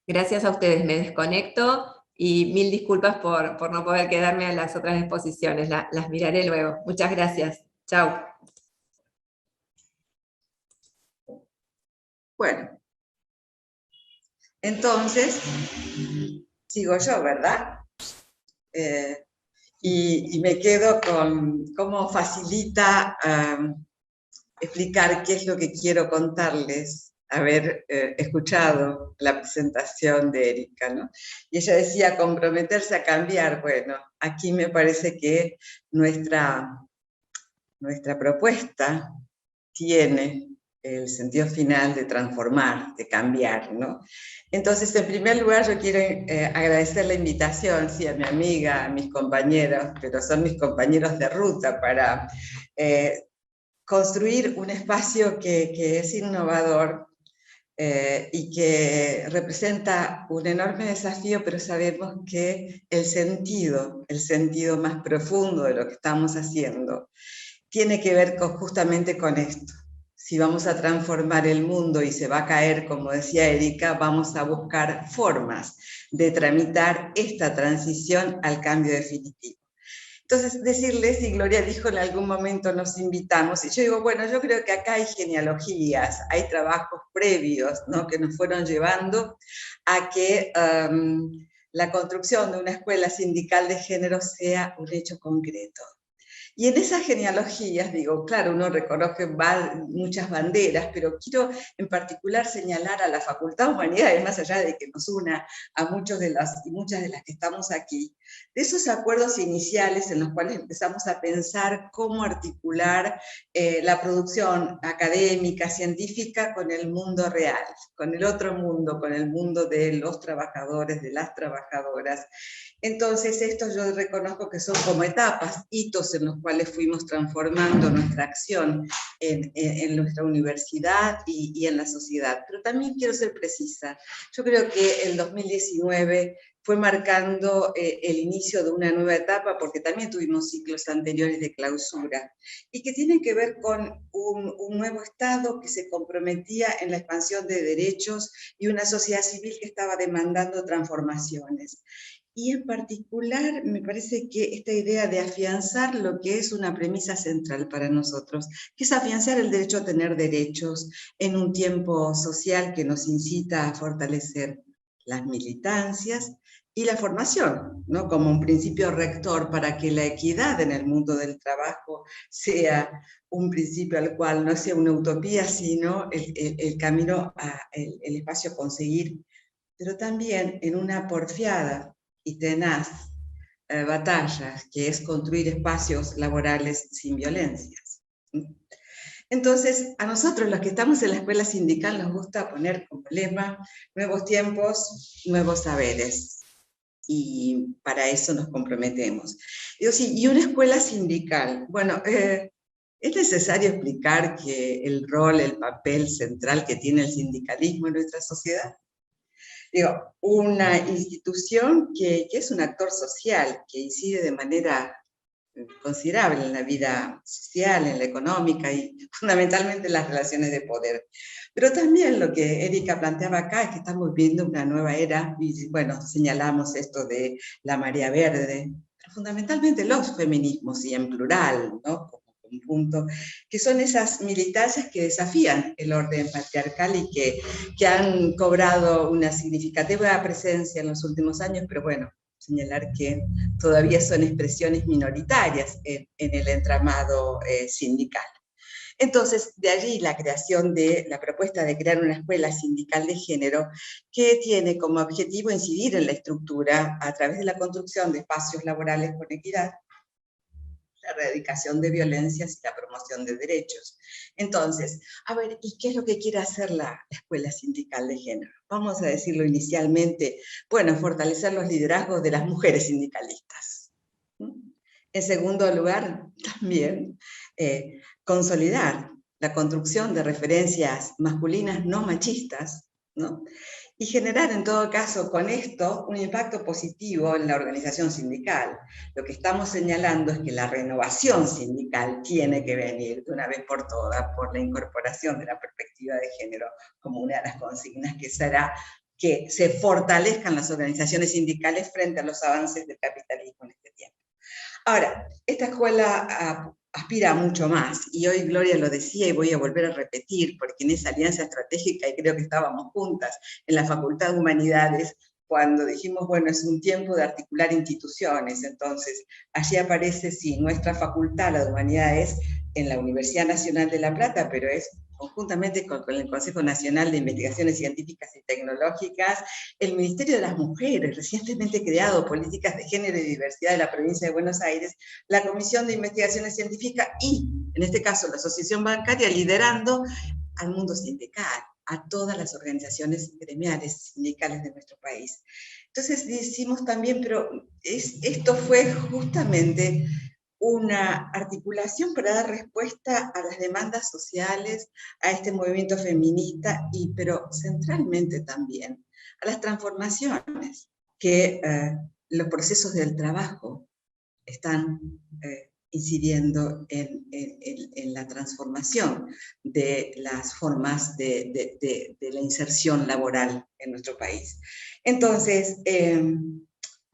Gracias a ustedes, me desconecto y mil disculpas por no poder quedarme a las otras exposiciones, las miraré luego. Muchas gracias. Chao. Bueno, entonces, sigo yo, ¿verdad? Y me quedo con cómo facilita explicar qué es lo que quiero contarles, haber escuchado la presentación de Erika, ¿no? Y ella decía, comprometerse a cambiar. Bueno, aquí me parece que nuestra propuesta tiene el sentido final de transformar, de cambiar, ¿no? Entonces, en primer lugar, yo quiero agradecer la invitación, sí, a mi amiga, a mis compañeros, pero son mis compañeros de ruta, para construir un espacio que es innovador y que representa un enorme desafío, pero sabemos que el sentido más profundo de lo que estamos haciendo tiene que ver justamente con esto. Si vamos a transformar el mundo y se va a caer, como decía Erika, vamos a buscar formas de tramitar esta transición al cambio definitivo. Entonces, decirles, y Gloria dijo en algún momento nos invitamos, y yo digo, bueno, yo creo que acá hay genealogías, hay trabajos previos, ¿no?, que nos fueron llevando a que la construcción de una escuela sindical de género sea un hecho concreto. Y en esas genealogías, digo, claro, uno reconoce muchas banderas, pero quiero en particular señalar a la Facultad de Humanidades, más allá de que nos una a muchas de las que estamos aquí, de esos acuerdos iniciales en los cuales empezamos a pensar cómo articular la producción académica, científica, con el mundo real, con el otro mundo, con el mundo de los trabajadores, de las trabajadoras. Entonces, esto yo reconozco que son como etapas, hitos en los cuales fuimos transformando nuestra acción en nuestra universidad y en la sociedad. Pero también quiero ser precisa. Yo creo que el 2019 fue marcando el inicio de una nueva etapa, porque también tuvimos ciclos anteriores de clausura, y que tienen que ver con un nuevo Estado que se comprometía en la expansión de derechos y una sociedad civil que estaba demandando transformaciones. Y en particular me parece que esta idea de afianzar lo que es una premisa central para nosotros, que es afianzar el derecho a tener derechos en un tiempo social que nos incita a fortalecer las militancias y la formación, ¿no? Como un principio rector para que la equidad en el mundo del trabajo sea un principio al cual no sea una utopía, sino el camino, el espacio a conseguir, pero también en una porfiada y tenaz batalla, que es construir espacios laborales sin violencias. Entonces, a nosotros los que estamos en la escuela sindical nos gusta poner como lema nuevos tiempos, nuevos saberes. Y para eso nos comprometemos. Digo, sí, y una escuela sindical. Bueno, es necesario explicar que el rol, el papel central que tiene el sindicalismo en nuestra sociedad. Digo, una institución que es un actor social, que incide de manera considerable en la vida social, en la económica y fundamentalmente en las relaciones de poder. Pero también lo que Erika planteaba acá es que estamos viviendo una nueva era, y bueno, señalamos esto de la marea verde, pero fundamentalmente los feminismos, y en plural, ¿no? Como conjunto, que son esas militancias que desafían el orden patriarcal y que han cobrado una significativa presencia en los últimos años, pero bueno, señalar que todavía son expresiones minoritarias en el entramado sindical. Entonces, de allí la creación de la propuesta de crear una escuela sindical de género que tiene como objetivo incidir en la estructura a través de la construcción de espacios laborales con equidad, la erradicación de violencias y la promoción de derechos. Entonces, a ver, ¿y qué es lo que quiere hacer la escuela sindical de género? Vamos a decirlo inicialmente, bueno, fortalecer los liderazgos de las mujeres sindicalistas. En segundo lugar, también consolidar la construcción de referencias masculinas no machistas, ¿no? Y generar en todo caso con esto un impacto positivo en la organización sindical. Lo que estamos señalando es que la renovación sindical tiene que venir de una vez por todas por la incorporación de la perspectiva de género como una de las consignas, que será que se fortalezcan las organizaciones sindicales frente a los avances del capitalismo en este tiempo. Ahora, esta escuela aspira a mucho más, y hoy Gloria lo decía y voy a volver a repetir, porque en esa alianza estratégica, y creo que estábamos juntas en la Facultad de Humanidades, cuando dijimos, bueno, es un tiempo de articular instituciones, entonces allí aparece, sí, nuestra facultad, la de Humanidades, en la Universidad Nacional de La Plata, pero es conjuntamente con el Consejo Nacional de Investigaciones Científicas y Tecnológicas, el Ministerio de las Mujeres, recientemente creado, Políticas de Género y Diversidad de la Provincia de Buenos Aires, la Comisión de Investigaciones Científicas y, en este caso, la Asociación Bancaria, liderando al mundo sindical, a todas las organizaciones gremiales sindicales de nuestro país. Entonces decimos también, pero esto fue justamente una articulación para dar respuesta a las demandas sociales, a este movimiento feminista, pero centralmente también a las transformaciones que los procesos del trabajo están incidiendo en la transformación de las formas de la inserción laboral en nuestro país. Entonces,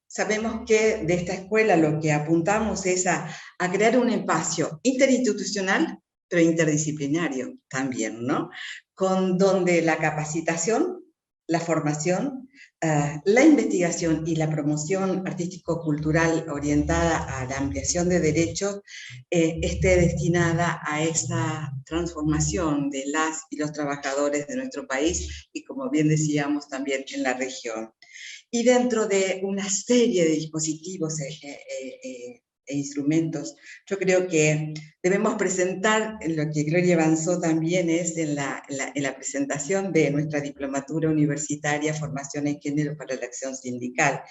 sabemos que de esta escuela lo que apuntamos es a crear un espacio interinstitucional, pero interdisciplinario también, ¿no? Con donde la capacitación, la formación, la investigación y la promoción artístico-cultural orientada a la ampliación de derechos esté destinada a esa transformación de las y los trabajadores de nuestro país y, como bien decíamos, también en la región. Y dentro de una serie de dispositivos e instrumentos, yo creo que debemos presentar, lo que Gloria avanzó también es en la presentación de nuestra diplomatura universitaria, Formación en Género para la Acción Sindical,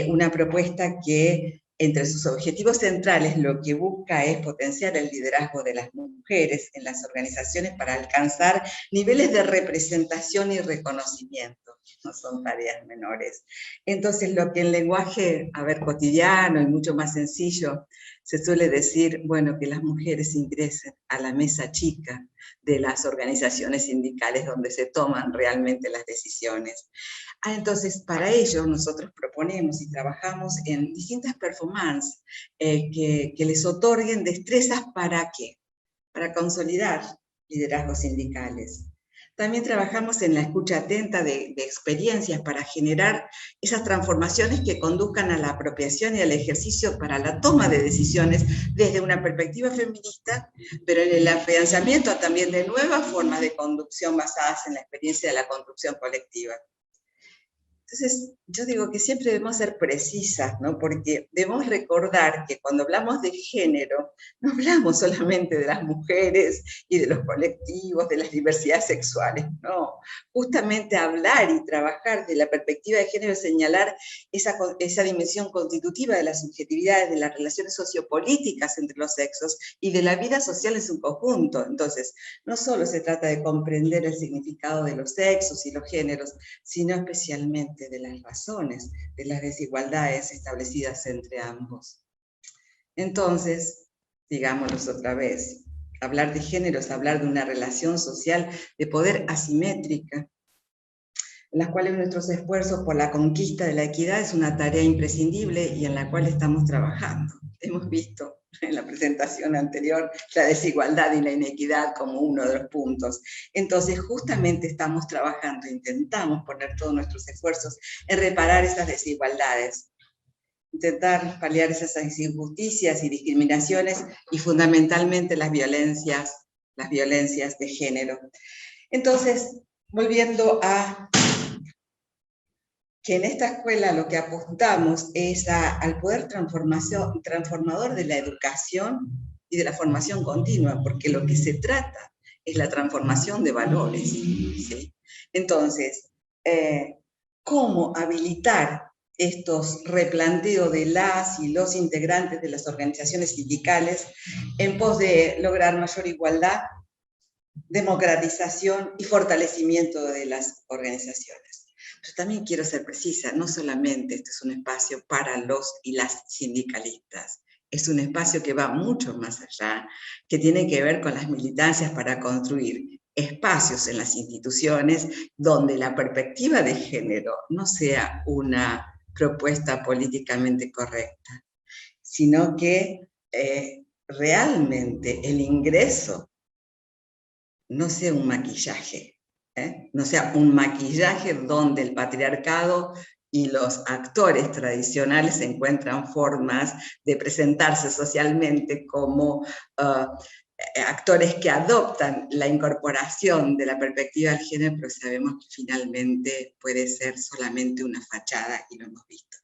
una propuesta que entre sus objetivos centrales lo que busca es potenciar el liderazgo de las mujeres en las organizaciones para alcanzar niveles de representación y reconocimiento. No son tareas menores. Entonces, lo que en lenguaje, cotidiano y mucho más sencillo, se suele decir, bueno, que las mujeres ingresen a la mesa chica de las organizaciones sindicales donde se toman realmente las decisiones. Entonces, para ello nosotros proponemos y trabajamos en distintas performances que les otorguen destrezas. ¿Para qué? Para consolidar liderazgos sindicales, También trabajamos en la escucha atenta de experiencias para generar esas transformaciones que conduzcan a la apropiación y al ejercicio para la toma de decisiones desde una perspectiva feminista, pero en el afianzamiento también de nuevas formas de conducción basadas en la experiencia de la construcción colectiva. Entonces, yo digo que siempre debemos ser precisas, ¿no? Porque debemos recordar que cuando hablamos de género, no hablamos solamente de las mujeres y de los colectivos, de las diversidades sexuales, no. Justamente hablar y trabajar de la perspectiva de género es señalar esa dimensión constitutiva de las subjetividades, de las relaciones sociopolíticas entre los sexos y de la vida social en su conjunto. Entonces, no solo se trata de comprender el significado de los sexos y los géneros, sino especialmente de las razones de las desigualdades establecidas entre ambos. Entonces, digámoslo otra vez, hablar de género es hablar de una relación social de poder asimétrica, en las cuales nuestros esfuerzos por la conquista de la equidad es una tarea imprescindible y en la cual estamos trabajando. Hemos visto en la presentación anterior la desigualdad y la inequidad como uno de los puntos. Entonces, justamente estamos trabajando, intentamos poner todos nuestros esfuerzos en reparar esas desigualdades, intentar paliar esas injusticias y discriminaciones y fundamentalmente las violencias de género. Entonces, volviendo a que en esta escuela lo que apuntamos es al poder transformador de la educación y de la formación continua, porque lo que se trata es la transformación de valores, ¿sí? Entonces, ¿cómo habilitar estos replanteos de las y los integrantes de las organizaciones sindicales en pos de lograr mayor igualdad, democratización y fortalecimiento de las organizaciones? Pero también quiero ser precisa, no solamente este es un espacio para los y las sindicalistas, es un espacio que va mucho más allá, que tiene que ver con las militancias para construir espacios en las instituciones donde la perspectiva de género no sea una propuesta políticamente correcta, sino que realmente el ingreso no sea un maquillaje, no sea un maquillaje donde el patriarcado y los actores tradicionales encuentran formas de presentarse socialmente como actores que adoptan la incorporación de la perspectiva del género, pero sabemos que finalmente puede ser solamente una fachada y lo hemos visto.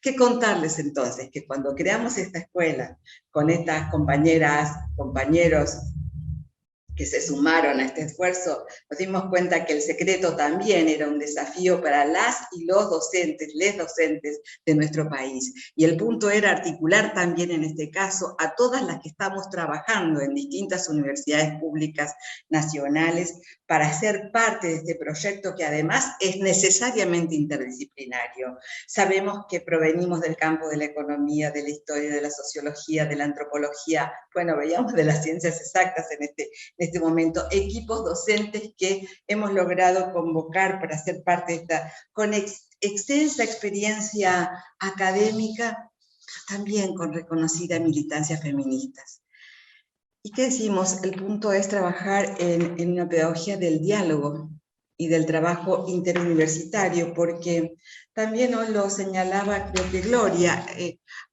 ¿Qué contarles entonces? Que cuando creamos esta escuela con estas compañeras, compañeros que se sumaron a este esfuerzo, nos dimos cuenta que el secreto también era un desafío para las y los docentes, les docentes de nuestro país. Y el punto era articular también en este caso a todas las que estamos trabajando en distintas universidades públicas nacionales para ser parte de este proyecto que además es necesariamente interdisciplinario. Sabemos que provenimos del campo de la economía, de la historia, de la sociología, de la antropología, bueno, veíamos de las ciencias exactas en este momento, equipos docentes que hemos logrado convocar para ser parte de esta, con extensa experiencia académica, pero también con reconocida militancia feministas. ¿Y qué decimos? El punto es trabajar en una pedagogía del diálogo y del trabajo interuniversitario, porque también hoy lo señalaba, creo que Gloria,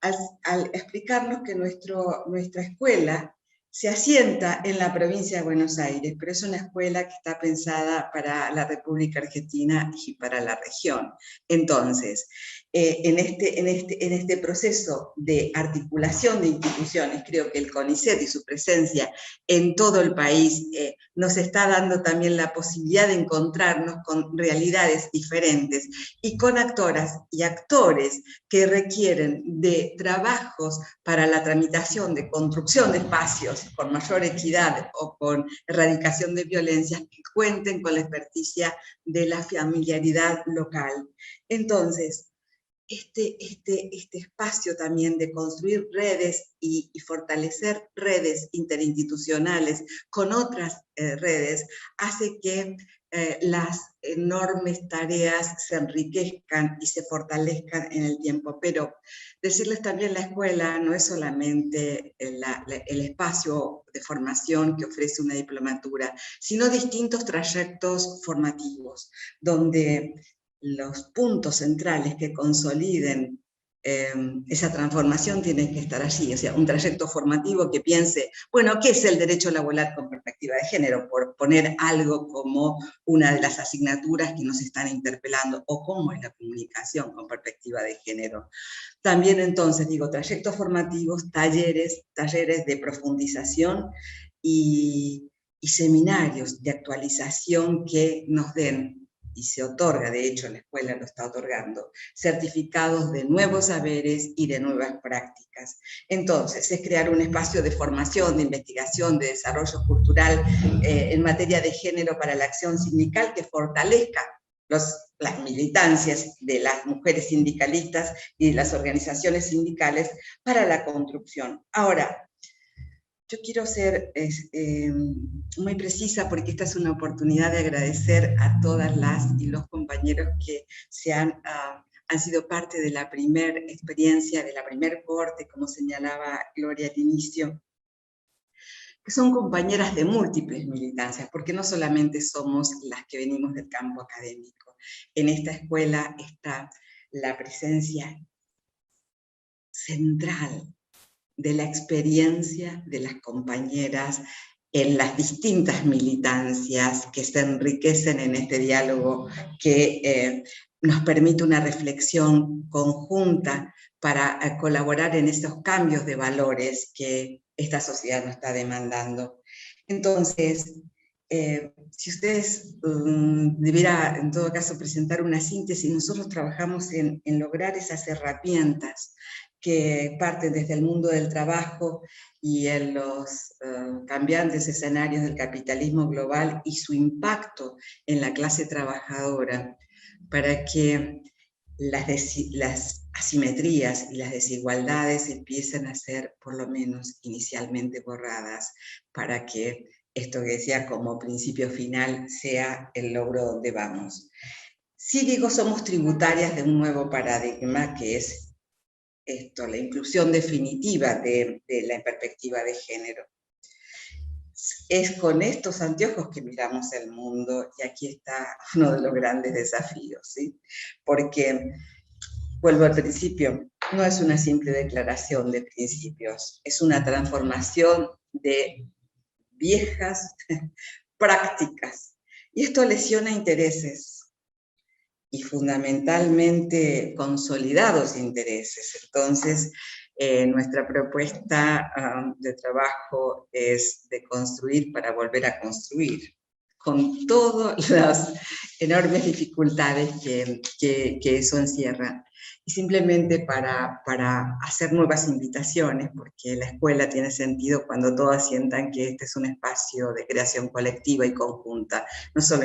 al explicarnos que nuestra escuela se asienta en la provincia de Buenos Aires, pero es una escuela que está pensada para la República Argentina y para la región. Entonces, en este proceso de articulación de instituciones, creo que el CONICET y su presencia en todo el país nos está dando también la posibilidad de encontrarnos con realidades diferentes y con actoras y actores que requieren de trabajos para la tramitación de construcción de espacios con mayor equidad o con erradicación de violencias que cuenten con la experticia de la familiaridad local. Entonces, este espacio también de construir redes y fortalecer redes interinstitucionales con otras redes hace que las enormes tareas se enriquezcan y se fortalezcan en el tiempo. Pero decirles también, la escuela no es solamente el espacio de formación que ofrece una diplomatura, sino distintos trayectos formativos, donde los puntos centrales que consoliden esa transformación tienen que estar allí. O sea, un trayecto formativo que piense, bueno, ¿qué es el derecho laboral con perspectiva de género? Por poner algo como una de las asignaturas que nos están interpelando, o cómo es la comunicación con perspectiva de género. También entonces, digo, trayectos formativos, talleres de profundización y seminarios de actualización que nos den, y se otorga, de hecho la escuela lo está otorgando, certificados de nuevos saberes y de nuevas prácticas. Entonces, es crear un espacio de formación, de investigación, de desarrollo cultural en materia de género para la acción sindical que fortalezca las militancias de las mujeres sindicalistas y de las organizaciones sindicales para la construcción. Ahora, yo quiero ser muy precisa porque esta es una oportunidad de agradecer a todas las y los compañeros que han sido parte de la primera experiencia, de la primer corte, como señalaba Gloria al inicio, que son compañeras de múltiples militancias, porque no solamente somos las que venimos del campo académico. En esta escuela está la presencia central de la experiencia de las compañeras en las distintas militancias que se enriquecen en este diálogo que nos permite una reflexión conjunta para colaborar en esos cambios de valores que esta sociedad nos está demandando. Entonces, si ustedes debiera en todo caso presentar una síntesis, nosotros trabajamos en lograr esas herramientas que parten desde el mundo del trabajo y en los cambiantes escenarios del capitalismo global y su impacto en la clase trabajadora, para que las asimetrías y las desigualdades empiecen a ser, por lo menos inicialmente, borradas, para que esto que decía como principio final sea el logro donde vamos. Sí digo, somos tributarias de un nuevo paradigma que es esto, la inclusión definitiva de la perspectiva de género. Es con estos anteojos que miramos el mundo, y aquí está uno de los grandes desafíos, ¿sí? Porque, vuelvo al principio, no es una simple declaración de principios, es una transformación de viejas prácticas, y esto lesiona intereses, y fundamentalmente consolidados intereses. Entonces, nuestra propuesta de trabajo es de construir para volver a construir, con todas las enormes dificultades que eso encierra. Y simplemente para hacer nuevas invitaciones, porque la escuela tiene sentido cuando todas sientan que este es un espacio de creación colectiva y conjunta, no solo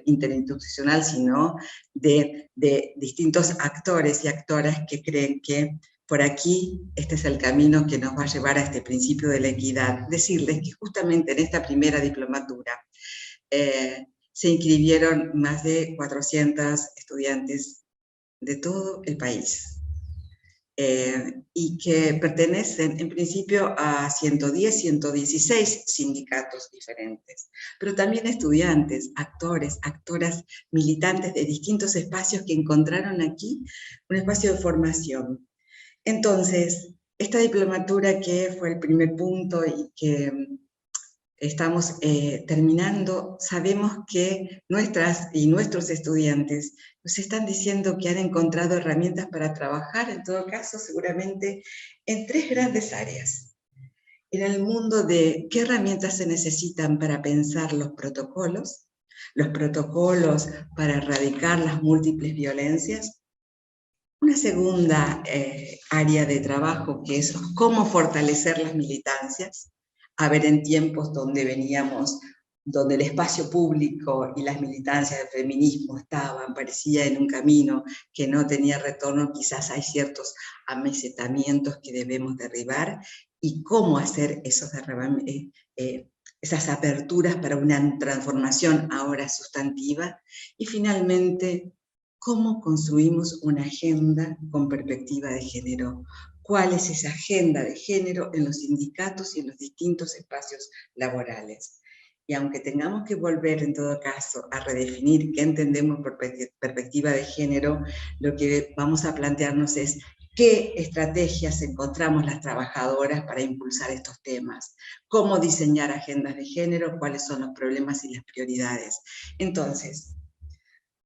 interinstitucional, sino de distintos actores y actoras que creen que por aquí este es el camino que nos va a llevar a este principio de la equidad. Decirles que justamente en esta primera diplomatura se inscribieron más de 400 estudiantes de todo el país y que pertenecen en principio a 110, 116 sindicatos diferentes, pero también estudiantes, actores, actoras, militantes de distintos espacios que encontraron aquí un espacio de formación. Entonces, esta diplomatura que fue el primer punto y que estamos terminando, sabemos que nuestras y nuestros estudiantes nos están diciendo que han encontrado herramientas para trabajar, en todo caso, seguramente en 3 grandes áreas. En el mundo de qué herramientas se necesitan para pensar los protocolos para erradicar las múltiples violencias. Una segunda área de trabajo que es cómo fortalecer las militancias, a ver en tiempos donde veníamos, donde el espacio público y las militancias del feminismo parecía en un camino que no tenía retorno, quizás hay ciertos amesetamientos que debemos derribar, y cómo hacer esos esas aperturas para una transformación ahora sustantiva, y finalmente, cómo construimos una agenda con perspectiva de género. ¿Cuál es esa agenda de género en los sindicatos y en los distintos espacios laborales? Y aunque tengamos que volver en todo caso a redefinir qué entendemos por perspectiva de género, lo que vamos a plantearnos es qué estrategias encontramos las trabajadoras para impulsar estos temas, cómo diseñar agendas de género, cuáles son los problemas y las prioridades. Entonces,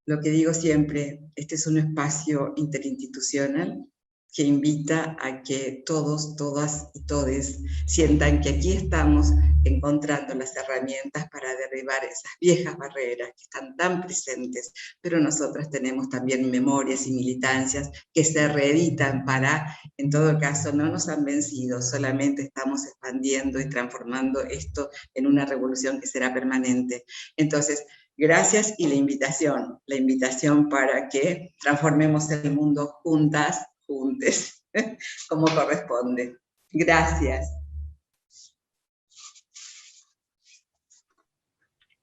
lo que digo siempre, este es un espacio interinstitucional que invita a que todos, todas y todes sientan que aquí estamos encontrando las herramientas para derribar esas viejas barreras que están tan presentes, pero nosotras tenemos también memorias y militancias que se reeditan para, en todo caso, no nos han vencido, solamente estamos expandiendo y transformando esto en una revolución que será permanente. Entonces, gracias, y la invitación para que transformemos el mundo juntas, juntes, como corresponde. Gracias.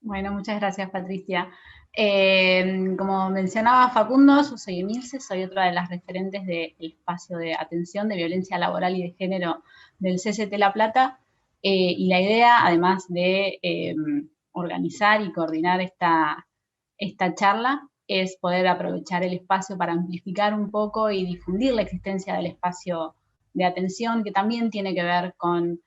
Bueno, muchas gracias, Patricia. Como mencionaba Facundo, yo soy Emilce, soy otra de las referentes del espacio de atención de violencia laboral y de género del CCT La Plata, y la idea, además de organizar y coordinar esta charla, es poder aprovechar el espacio para amplificar un poco y difundir la existencia del espacio de atención, que también tiene que ver con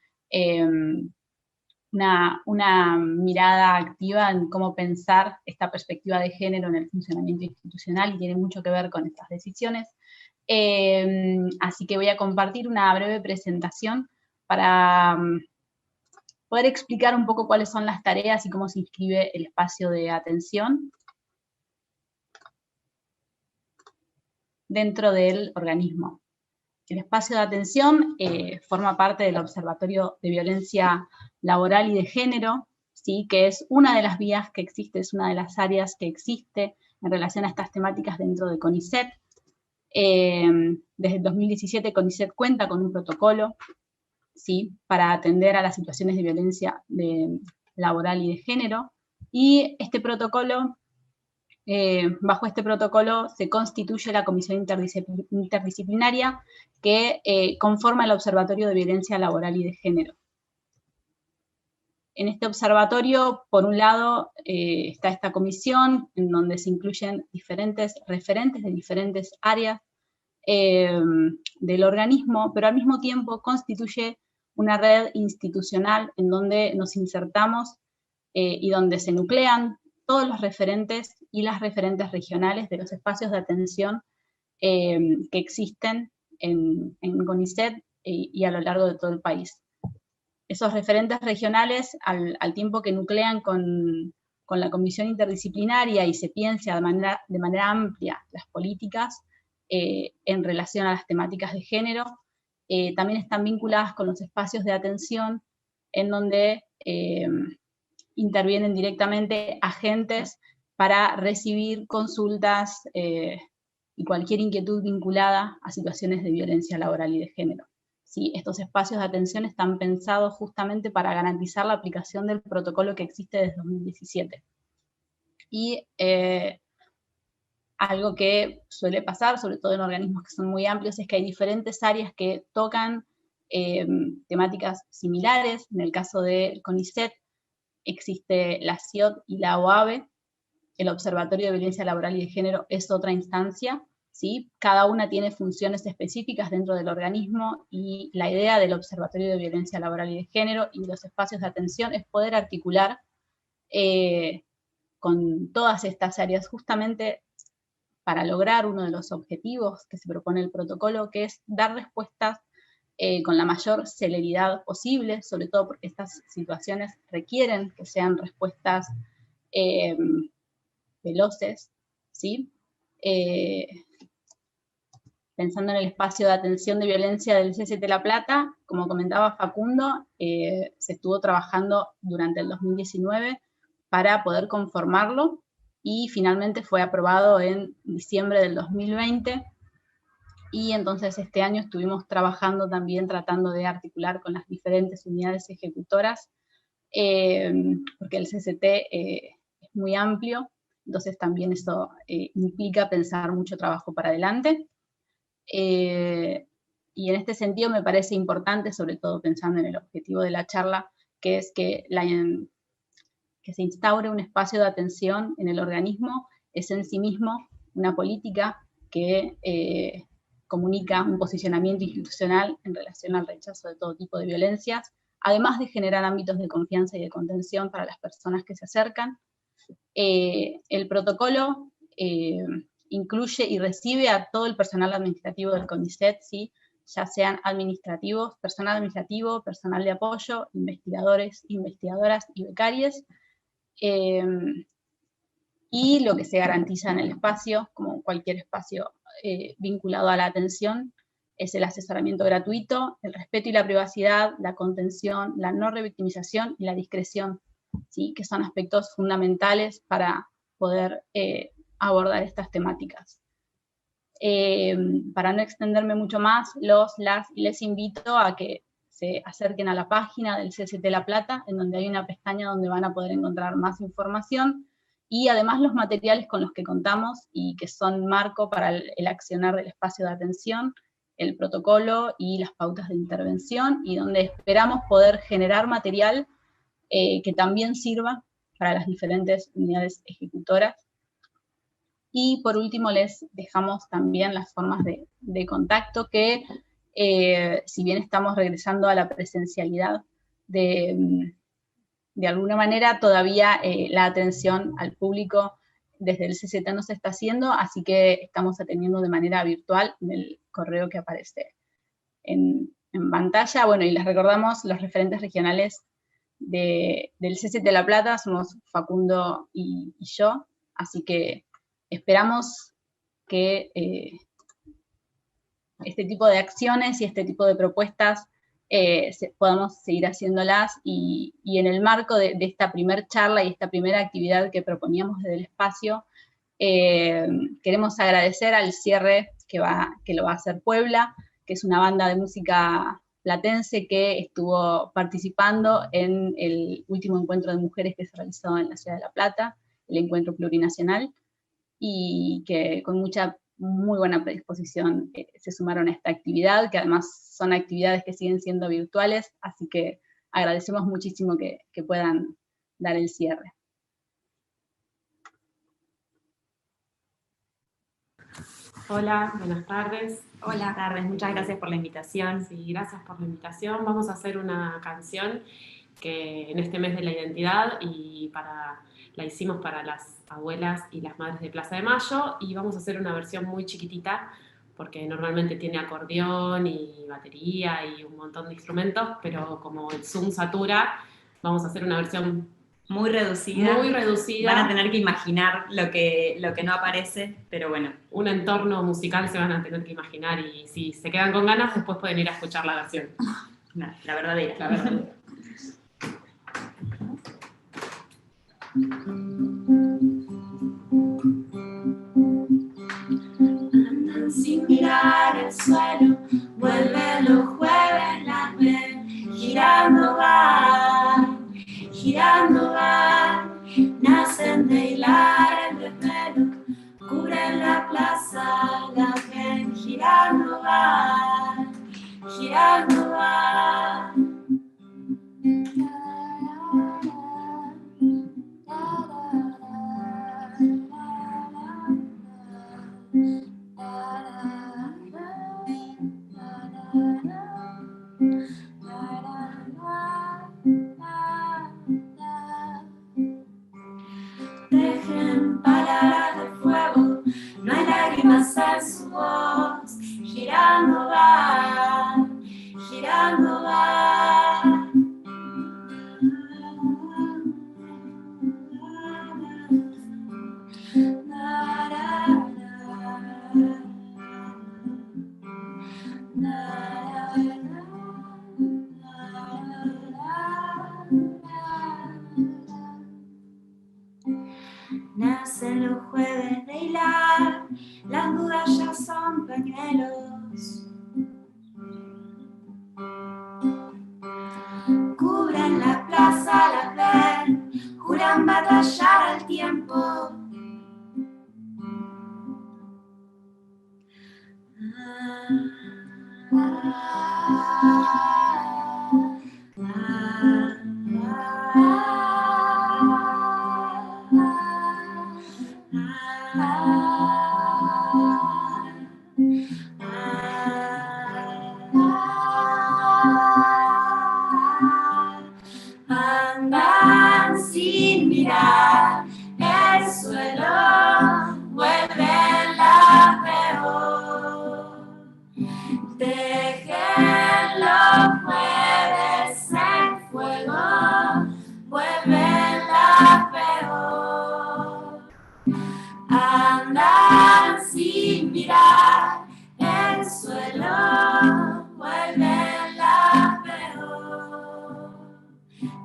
una mirada activa en cómo pensar esta perspectiva de género en el funcionamiento institucional, y tiene mucho que ver con estas decisiones. Así que voy a compartir una breve presentación para poder explicar un poco cuáles son las tareas y cómo se inscribe el espacio de atención dentro del organismo. El espacio de atención forma parte del Observatorio de Violencia Laboral y de Género, ¿sí? Que es una de las vías que existe, es una de las áreas que existe en relación a estas temáticas dentro de CONICET. Desde el 2017 CONICET cuenta con un protocolo, ¿sí? Para atender a las situaciones de violencia laboral y de género, y este protocolo, bajo este protocolo se constituye la comisión interdisciplinaria que conforma el Observatorio de Violencia Laboral y de Género. En este observatorio, por un lado, está esta comisión en donde se incluyen diferentes referentes de diferentes áreas del organismo, pero al mismo tiempo constituye una red institucional en donde nos insertamos y donde se nuclean todos los referentes y las referentes regionales de los espacios de atención que existen en CONICET y a lo largo de todo el país. Esos referentes regionales, al tiempo que nuclean con la comisión interdisciplinaria y se piensa de manera amplia las políticas en relación a las temáticas de género, también están vinculadas con los espacios de atención en donde intervienen directamente agentes para recibir consultas y cualquier inquietud vinculada a situaciones de violencia laboral y de género. ¿Sí? Estos espacios de atención están pensados justamente para garantizar la aplicación del protocolo que existe desde 2017. Y algo que suele pasar, sobre todo en organismos que son muy amplios, es que hay diferentes áreas que tocan temáticas similares. En el caso de CONICET existe la CIOT y la OAVE. El Observatorio de Violencia Laboral y de Género es otra instancia, ¿sí? Cada una tiene funciones específicas dentro del organismo, y la idea del Observatorio de Violencia Laboral y de Género y los espacios de atención es poder articular con todas estas áreas justamente para lograr uno de los objetivos que se propone el protocolo, que es dar respuestas con la mayor celeridad posible, sobre todo porque estas situaciones requieren que sean respuestas veloces, ¿sí? Pensando en el espacio de atención de violencia del CCT La Plata, como comentaba Facundo, se estuvo trabajando durante el 2019 para poder conformarlo, y finalmente fue aprobado en diciembre del 2020, y entonces este año estuvimos trabajando también tratando de articular con las diferentes unidades ejecutoras porque el CCT es muy amplio, entonces también eso implica pensar mucho trabajo para adelante. Y en este sentido me parece importante, sobre todo pensando en el objetivo de la charla, que es que se instaure un espacio de atención en el organismo, es en sí mismo una política que comunica un posicionamiento institucional en relación al rechazo de todo tipo de violencias, además de generar ámbitos de confianza y de contención para las personas que se acercan. El protocolo incluye y recibe a todo el personal administrativo del CONICET, ¿sí? Ya sean administrativos, personal administrativo, personal de apoyo, investigadores, investigadoras y becarios. Y lo que se garantiza en el espacio, como cualquier espacio vinculado a la atención, es el asesoramiento gratuito, el respeto y la privacidad, la contención, la no revictimización y la discreción, ¿sí? Que son aspectos fundamentales para poder abordar estas temáticas. Para no extenderme mucho más, les invito a que se acerquen a la página del CCT La Plata, en donde hay una pestaña donde van a poder encontrar más información, y además los materiales con los que contamos y que son marco para el accionar del espacio de atención, el protocolo y las pautas de intervención, y donde esperamos poder generar material que también sirva para las diferentes unidades ejecutoras. Y por último les dejamos también las formas de contacto que, si bien estamos regresando a la presencialidad, de alguna manera todavía la atención al público desde el CCT no se está haciendo, así que estamos atendiendo de manera virtual en el correo que aparece en pantalla. Bueno, y les recordamos los referentes regionales del CCT La Plata, somos Facundo y yo, así que esperamos que este tipo de acciones y este tipo de propuestas podamos seguir haciéndolas, y en el marco de esta primera charla y esta primera actividad que proponíamos desde el espacio, queremos agradecer al cierre que lo va a hacer Puebla, que es una banda de música platense que estuvo participando en el último encuentro de mujeres que se realizó en la ciudad de La Plata, el encuentro plurinacional, y que con muy buena predisposición se sumaron a esta actividad, que además son actividades que siguen siendo virtuales, así que agradecemos muchísimo que puedan dar el cierre. Hola, buenas tardes. Hola, tardes, muchas gracias por la invitación. Sí, gracias por la invitación. Vamos a hacer una canción que en este mes de la identidad la hicimos para las abuelas y las madres de Plaza de Mayo, y vamos a hacer una versión muy chiquitita porque normalmente tiene acordeón y batería y un montón de instrumentos, pero como el Zoom satura, vamos a hacer una versión muy reducida. Muy reducida. Van a tener que imaginar lo que no aparece, pero bueno. Un entorno musical se van a tener que imaginar, y si se quedan con ganas, después pueden ir a escuchar la versión. La verdadera. La verdadera. Andan sin mirar el suelo, vuelven los jueves, las ven, girando van, nacen de hilar el desvelo, cubren la plaza, las ven, girando van. Dejen palabras de fuego, no hay lágrimas en su voz, girando van. Nacen los jueves de hilar, las dudas ya son pañuelos. Cubren la plaza, la puedan batallar al tiempo. Andan sin mirar el suelo, vuelven la peor. Dejen los jueves en fuego, vuelven la peor. Andan sin mirar el suelo, vuelven la peor.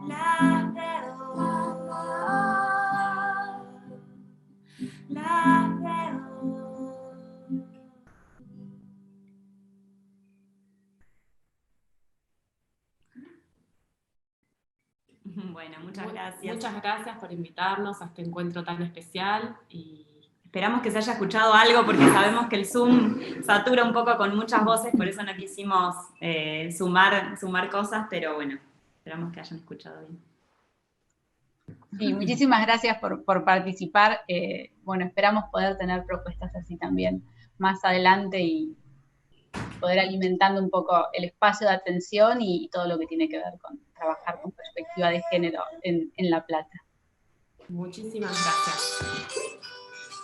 La peor, la peor. Bueno, muchas gracias. Muchas gracias por invitarnos a este encuentro tan especial y esperamos que se haya escuchado algo porque sabemos que el Zoom satura un poco con muchas voces, por eso no quisimos sumar cosas, pero bueno, esperamos que hayan escuchado bien. Sí, muchísimas gracias por participar. Bueno, esperamos poder tener propuestas así también más adelante y poder alimentando un poco el espacio de atención y todo lo que tiene que ver con trabajar con perspectiva de género en La Plata. muchísimas gracias.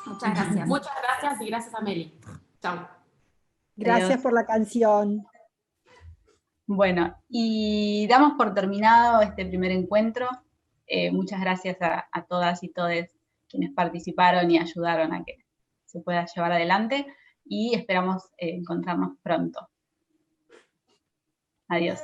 Muchas gracias. Muchas gracias y gracias a Meli. Chao. Gracias Adiós. por la canción. Bueno, y damos por terminado este primer encuentro. Muchas gracias a todas y todos quienes participaron y ayudaron a que se pueda llevar adelante y esperamos encontrarnos pronto. Adiós.